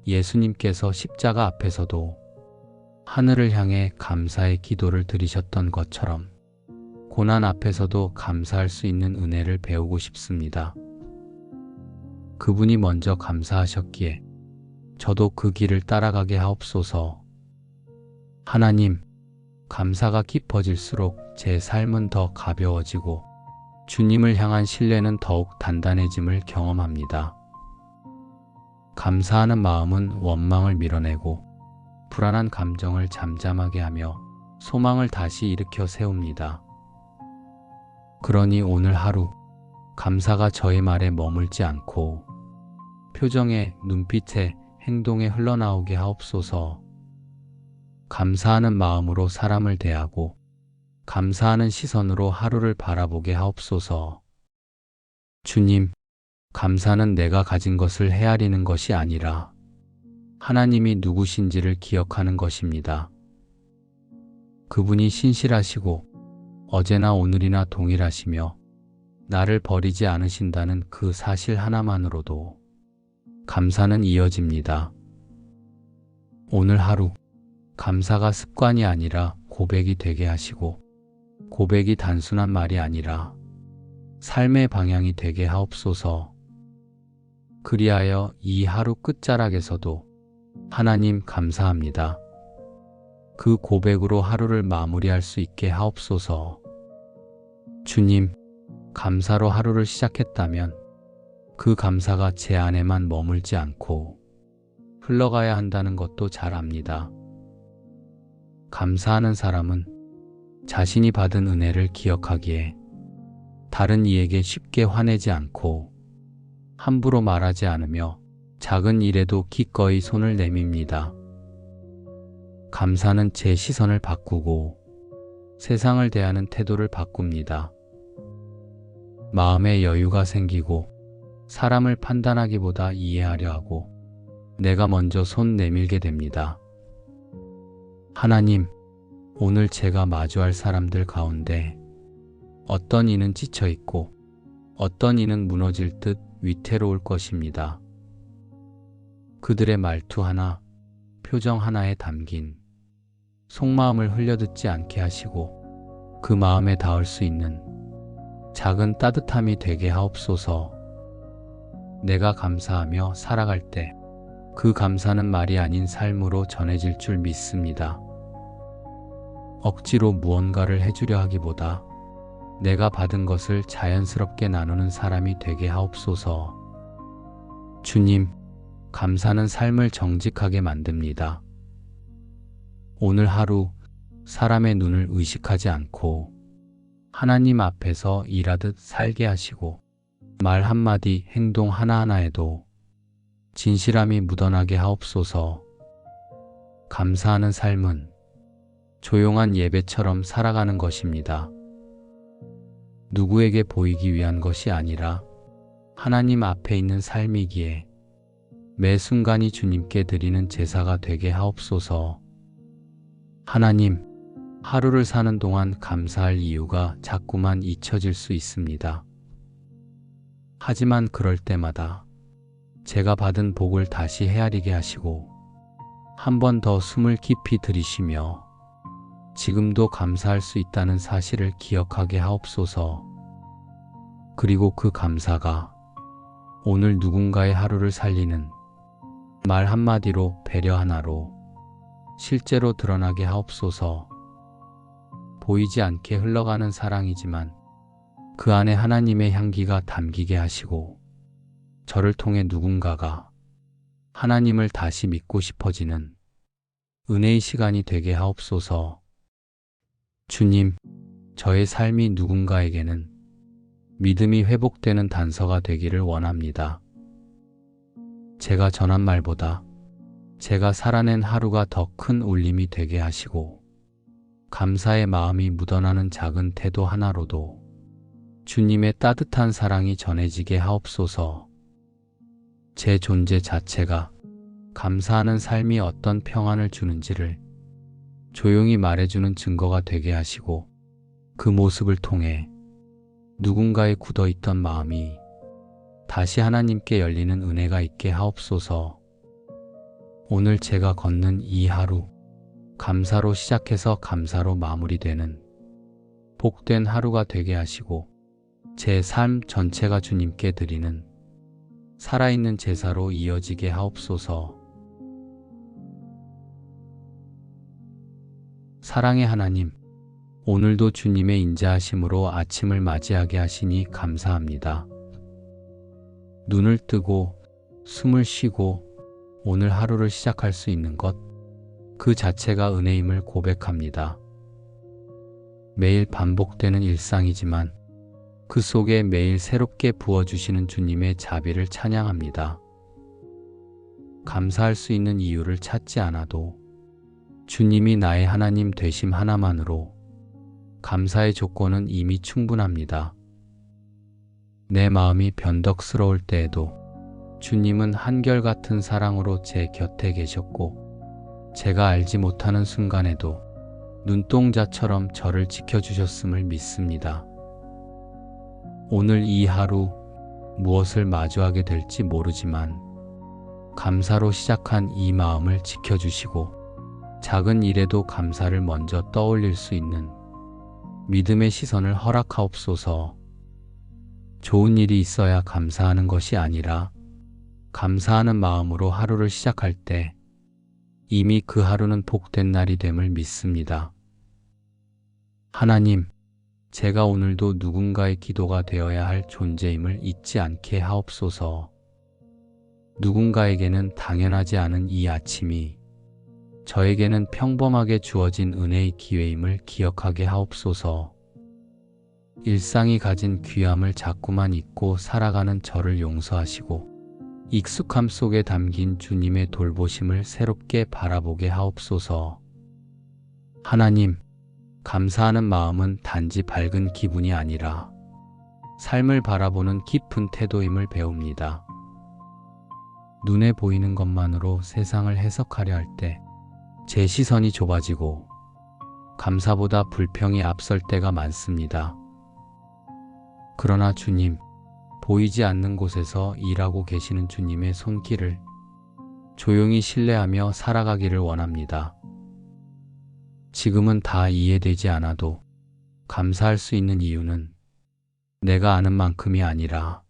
Speaker 1: 예수님께서 십자가 앞에서도 하늘을 향해 감사의 기도를 드리셨던 것처럼 고난 앞에서도 감사할 수 있는 은혜를 배우고 싶습니다. 그분이 먼저 감사하셨기에 저도 그 길을 따라가게 하옵소서. 하나님, 감사가 깊어질수록 제 삶은 더 가벼워지고 주님을 향한 신뢰는 더욱 단단해짐을 경험합니다. 감사하는 마음은 원망을 밀어내고 불안한 감정을 잠잠하게 하며 소망을 다시 일으켜 세웁니다. 그러니 오늘 하루 감사가 저의 말에 머물지 않고 표정에, 눈빛에, 행동에 흘러나오게 하옵소서. 감사하는 마음으로 사람을 대하고 감사하는 시선으로 하루를 바라보게 하옵소서. 주님, 감사는 내가 가진 것을 헤아리는 것이 아니라 하나님이 누구신지를 기억하는 것입니다. 그분이 신실하시고 어제나 오늘이나 동일하시며 나를 버리지 않으신다는 그 사실 하나만으로도 감사는 이어집니다. 오늘 하루 감사가 습관이 아니라 고백이 되게 하시고 고백이 단순한 말이 아니라 삶의 방향이 되게 하옵소서. 그리하여 이 하루 끝자락에서도 하나님 감사합니다. 그 고백으로 하루를 마무리할 수 있게 하옵소서. 주님, 감사로 하루를 시작했다면 그 감사가 제 안에만 머물지 않고 흘러가야 한다는 것도 잘 압니다. 감사하는 사람은 자신이 받은 은혜를 기억하기에 다른 이에게 쉽게 화내지 않고 함부로 말하지 않으며 작은 일에도 기꺼이 손을 내밉니다. 감사는 제 시선을 바꾸고 세상을 대하는 태도를 바꿉니다. 마음에 여유가 생기고 사람을 판단하기보다 이해하려 하고 내가 먼저 손 내밀게 됩니다. 하나님, 오늘 제가 마주할 사람들 가운데 어떤 이는 지쳐 있고 어떤 이는 무너질 듯 위태로울 것입니다. 그들의 말투 하나, 표정 하나에 담긴 속마음을 흘려듣지 않게 하시고 그 마음에 닿을 수 있는 작은 따뜻함이 되게 하옵소서. 내가 감사하며 살아갈 때 그 감사는 말이 아닌 삶으로 전해질 줄 믿습니다. 억지로 무언가를 해주려 하기보다 내가 받은 것을 자연스럽게 나누는 사람이 되게 하옵소서. 주님, 감사는 삶을 정직하게 만듭니다. 오늘 하루 사람의 눈을 의식하지 않고 하나님 앞에서 일하듯 살게 하시고 말 한마디, 행동 하나하나에도 진실함이 묻어나게 하옵소서. 감사하는 삶은 조용한 예배처럼 살아가는 것입니다. 누구에게 보이기 위한 것이 아니라 하나님 앞에 있는 삶이기에 매 순간이 주님께 드리는 제사가 되게 하옵소서. 하나님, 하루를 사는 동안 감사할 이유가 자꾸만 잊혀질 수 있습니다. 하지만 그럴 때마다 제가 받은 복을 다시 헤아리게 하시고 한 번 더 숨을 깊이 들이쉬며 지금도 감사할 수 있다는 사실을 기억하게 하옵소서. 그리고 그 감사가 오늘 누군가의 하루를 살리는 말 한마디로, 배려 하나로 실제로 드러나게 하옵소서. 보이지 않게 흘러가는 사랑이지만 그 안에 하나님의 향기가 담기게 하시고 저를 통해 누군가가 하나님을 다시 믿고 싶어지는 은혜의 시간이 되게 하옵소서. 주님, 저의 삶이 누군가에게는 믿음이 회복되는 단서가 되기를 원합니다. 제가 전한 말보다 제가 살아낸 하루가 더 큰 울림이 되게 하시고 감사의 마음이 묻어나는 작은 태도 하나로도 주님의 따뜻한 사랑이 전해지게 하옵소서. 제 존재 자체가 감사하는 삶이 어떤 평안을 주는지를 조용히 말해주는 증거가 되게 하시고 그 모습을 통해 누군가의 굳어있던 마음이 다시 하나님께 열리는 은혜가 있게 하옵소서. 오늘 제가 걷는 이 하루, 감사로 시작해서 감사로 마무리되는 복된 하루가 되게 하시고 제 삶 전체가 주님께 드리는 살아있는 제사로 이어지게 하옵소서. 사랑의 하나님, 오늘도 주님의 인자하심으로 아침을 맞이하게 하시니 감사합니다. 눈을 뜨고 숨을 쉬고 오늘 하루를 시작할 수 있는 것, 그 자체가 은혜임을 고백합니다. 매일 반복되는 일상이지만 그 속에 매일 새롭게 부어주시는 주님의 자비를 찬양합니다. 감사할 수 있는 이유를 찾지 않아도 주님이 나의 하나님 되심 하나만으로 감사의 조건은 이미 충분합니다. 내 마음이 변덕스러울 때에도 주님은 한결같은 사랑으로 제 곁에 계셨고 제가 알지 못하는 순간에도 눈동자처럼 저를 지켜주셨음을 믿습니다. 오늘 이 하루 무엇을 마주하게 될지 모르지만 감사로 시작한 이 마음을 지켜주시고 작은 일에도 감사를 먼저 떠올릴 수 있는 믿음의 시선을 허락하옵소서. 좋은 일이 있어야 감사하는 것이 아니라 감사하는 마음으로 하루를 시작할 때 이미 그 하루는 복된 날이 됨을 믿습니다. 하나님, 제가 오늘도 누군가의 기도가 되어야 할 존재임을 잊지 않게 하옵소서. 누군가에게는 당연하지 않은 이 아침이 저에게는 평범하게 주어진 은혜의 기회임을 기억하게 하옵소서. 일상이 가진 귀함을 자꾸만 잊고 살아가는 저를 용서하시고 익숙함 속에 담긴 주님의 돌보심을 새롭게 바라보게 하옵소서. 하나님, 감사하는 마음은 단지 밝은 기분이 아니라 삶을 바라보는 깊은 태도임을 배웁니다. 눈에 보이는 것만으로 세상을 해석하려 할 때 제 시선이 좁아지고 감사보다 불평이 앞설 때가 많습니다. 그러나 주님, 보이지 않는 곳에서 일하고 계시는 주님의 손길을 조용히 신뢰하며 살아가기를 원합니다. 지금은 다 이해되지 않아도 감사할 수 있는 이유는 내가 아는 만큼이 아니라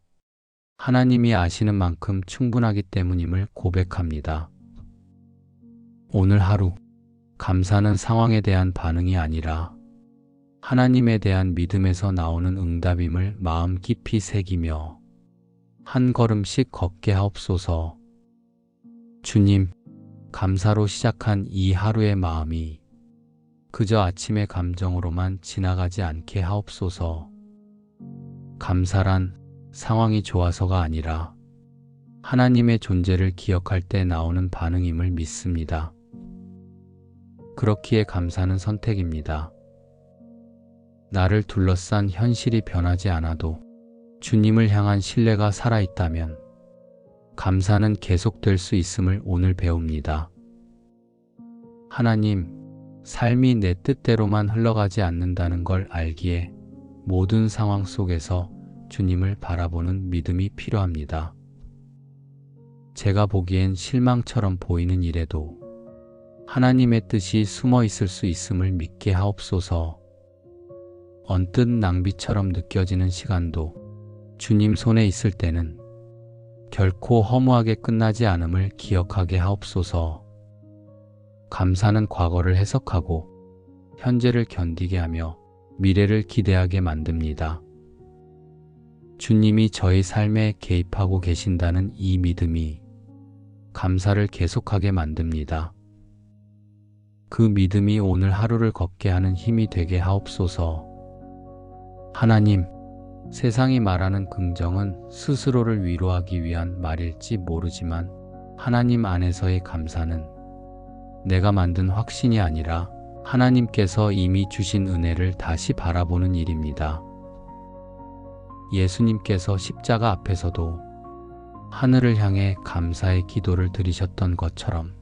Speaker 1: 하나님이 아시는 만큼 충분하기 때문임을 고백합니다. 오늘 하루, 감사는 상황에 대한 반응이 아니라 하나님에 대한 믿음에서 나오는 응답임을 마음 깊이 새기며 한 걸음씩 걷게 하옵소서. 주님, 감사로 시작한 이 하루의 마음이 그저 아침의 감정으로만 지나가지 않게 하옵소서. 감사란 상황이 좋아서가 아니라 하나님의 존재를 기억할 때 나오는 반응임을 믿습니다. 그렇기에 감사는 선택입니다. 나를 둘러싼 현실이 변하지 않아도 주님을 향한 신뢰가 살아있다면 감사는 계속될 수 있음을 오늘 배웁니다. 하나님, 삶이 내 뜻대로만 흘러가지 않는다는 걸 알기에 모든 상황 속에서 주님을 바라보는 믿음이 필요합니다. 제가 보기엔 실망처럼 보이는 일에도 하나님의 뜻이 숨어 있을 수 있음을 믿게 하옵소서. 언뜻 낭비처럼 느껴지는 시간도 주님 손에 있을 때는 결코 허무하게 끝나지 않음을 기억하게 하옵소서. 감사는 과거를 해석하고 현재를 견디게 하며 미래를 기대하게 만듭니다. 주님이 저희 삶에 개입하고 계신다는 이 믿음이 감사를 계속하게 만듭니다. 그 믿음이 오늘 하루를 걷게 하는 힘이 되게 하옵소서. 하나님, 세상이 말하는 긍정은 스스로를 위로하기 위한 말일지 모르지만 하나님 안에서의 감사는 내가 만든 확신이 아니라 하나님께서 이미 주신 은혜를 다시 바라보는 일입니다. 예수님께서 십자가 앞에서도 하늘을 향해 감사의 기도를 드리셨던 것처럼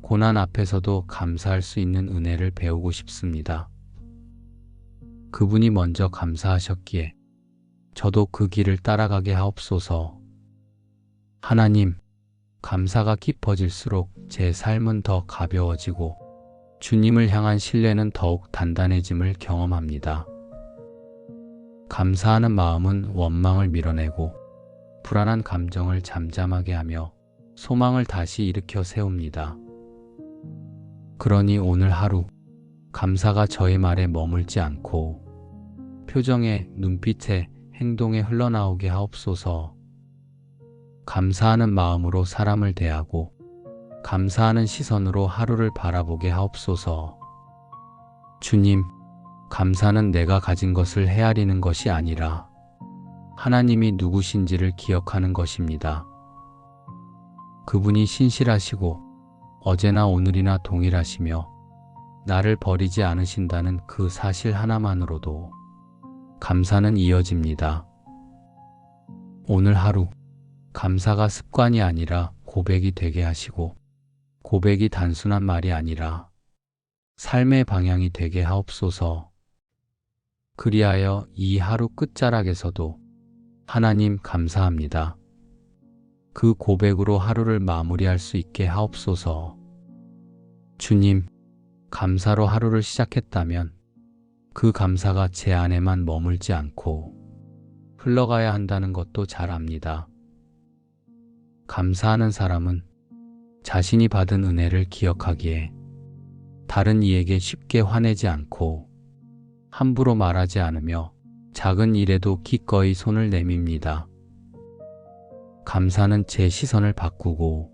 Speaker 1: 고난 앞에서도 감사할 수 있는 은혜를 배우고 싶습니다. 그분이 먼저 감사하셨기에 저도 그 길을 따라가게 하옵소서. 하나님, 감사가 깊어질수록 제 삶은 더 가벼워지고 주님을 향한 신뢰는 더욱 단단해짐을 경험합니다. 감사하는 마음은 원망을 밀어내고 불안한 감정을 잠잠하게 하며 소망을 다시 일으켜 세웁니다. 그러니 오늘 하루 감사가 저의 말에 머물지 않고 표정에, 눈빛에, 행동에 흘러나오게 하옵소서. 감사하는 마음으로 사람을 대하고 감사하는 시선으로 하루를 바라보게 하옵소서. 주님, 감사는 내가 가진 것을 헤아리는 것이 아니라 하나님이 누구신지를 기억하는 것입니다. 그분이 신실하시고 어제나 오늘이나 동일하시며 나를 버리지 않으신다는 그 사실 하나만으로도 감사는 이어집니다. 오늘 하루 감사가 습관이 아니라 고백이 되게 하시고 고백이 단순한 말이 아니라 삶의 방향이 되게 하옵소서. 그리하여 이 하루 끝자락에서도 하나님 감사합니다. 그 고백으로 하루를 마무리할 수 있게 하옵소서. 주님, 감사로 하루를 시작했다면 그 감사가 제 안에만 머물지 않고 흘러가야 한다는 것도 잘 압니다. 감사하는 사람은 자신이 받은 은혜를 기억하기에 다른 이에게 쉽게 화내지 않고 함부로 말하지 않으며 작은 일에도 기꺼이 손을 내밉니다. 감사는 제 시선을 바꾸고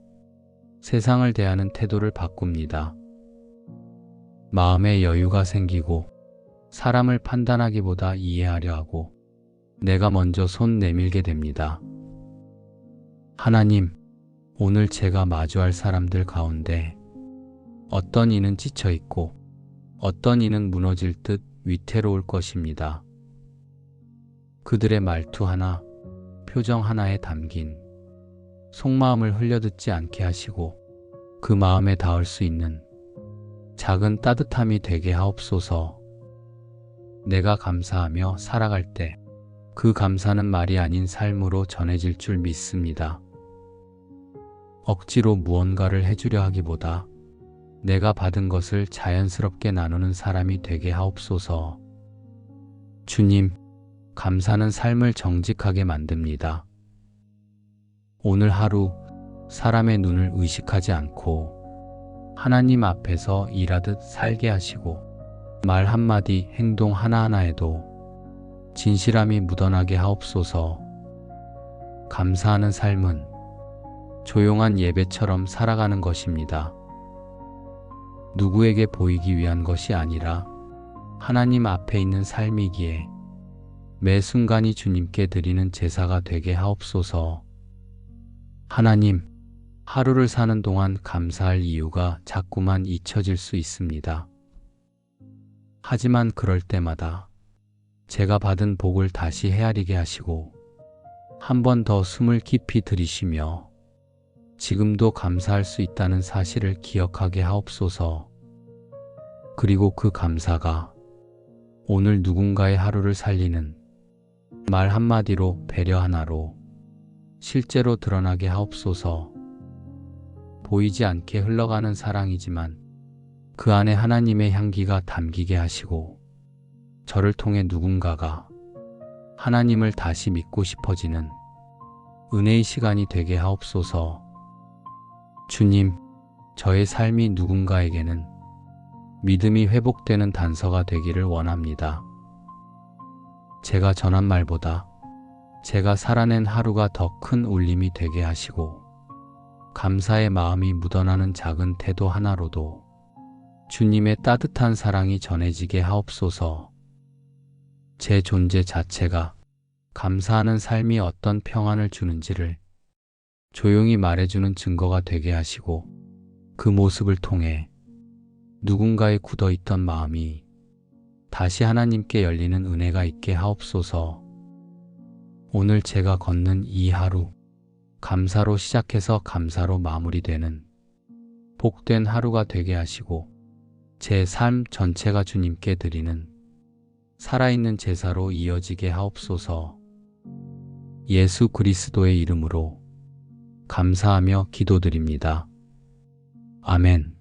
Speaker 1: 세상을 대하는 태도를 바꿉니다. 마음에 여유가 생기고 사람을 판단하기보다 이해하려 하고 내가 먼저 손 내밀게 됩니다. 하나님, 오늘 제가 마주할 사람들 가운데 어떤 이는 지쳐 있고 어떤 이는 무너질 듯 위태로울 것입니다. 그들의 말투 하나, 표정 하나에 담긴 속마음을 흘려듣지 않게 하시고 그 마음에 닿을 수 있는 작은 따뜻함이 되게 하옵소서. 내가 감사하며 살아갈 때 그 감사는 말이 아닌 삶으로 전해질 줄 믿습니다. 억지로 무언가를 해주려 하기보다 내가 받은 것을 자연스럽게 나누는 사람이 되게 하옵소서. 주님, 감사는 삶을 정직하게 만듭니다. 오늘 하루 사람의 눈을 의식하지 않고 하나님 앞에서 일하듯 살게 하시고 말 한마디, 행동 하나하나에도 진실함이 묻어나게 하옵소서. 감사하는 삶은 조용한 예배처럼 살아가는 것입니다. 누구에게 보이기 위한 것이 아니라 하나님 앞에 있는 삶이기에 매 순간이 주님께 드리는 제사가 되게 하옵소서. 하나님, 하루를 사는 동안 감사할 이유가 자꾸만 잊혀질 수 있습니다. 하지만 그럴 때마다 제가 받은 복을 다시 헤아리게 하시고 한 번 더 숨을 깊이 들이쉬며 지금도 감사할 수 있다는 사실을 기억하게 하옵소서. 그리고 그 감사가 오늘 누군가의 하루를 살리는 말 한마디로, 배려 하나로 실제로 드러나게 하옵소서. 보이지 않게 흘러가는 사랑이지만 그 안에 하나님의 향기가 담기게 하시고 저를 통해 누군가가 하나님을 다시 믿고 싶어지는 은혜의 시간이 되게 하옵소서. 주님, 저의 삶이 누군가에게는 믿음이 회복되는 단서가 되기를 원합니다. 제가 전한 말보다 제가 살아낸 하루가 더 큰 울림이 되게 하시고 감사의 마음이 묻어나는 작은 태도 하나로도 주님의 따뜻한 사랑이 전해지게 하옵소서. 제 존재 자체가 감사하는 삶이 어떤 평안을 주는지를 조용히 말해주는 증거가 되게 하시고 그 모습을 통해 누군가의 굳어있던 마음이 다시 하나님께 열리는 은혜가 있게 하옵소서. 오늘 제가 걷는 이 하루, 감사로 시작해서 감사로 마무리되는 복된 하루가 되게 하시고 제 삶 전체가 주님께 드리는 살아있는 제사로 이어지게 하옵소서. 예수 그리스도의 이름으로 감사하며 기도드립니다. 아멘.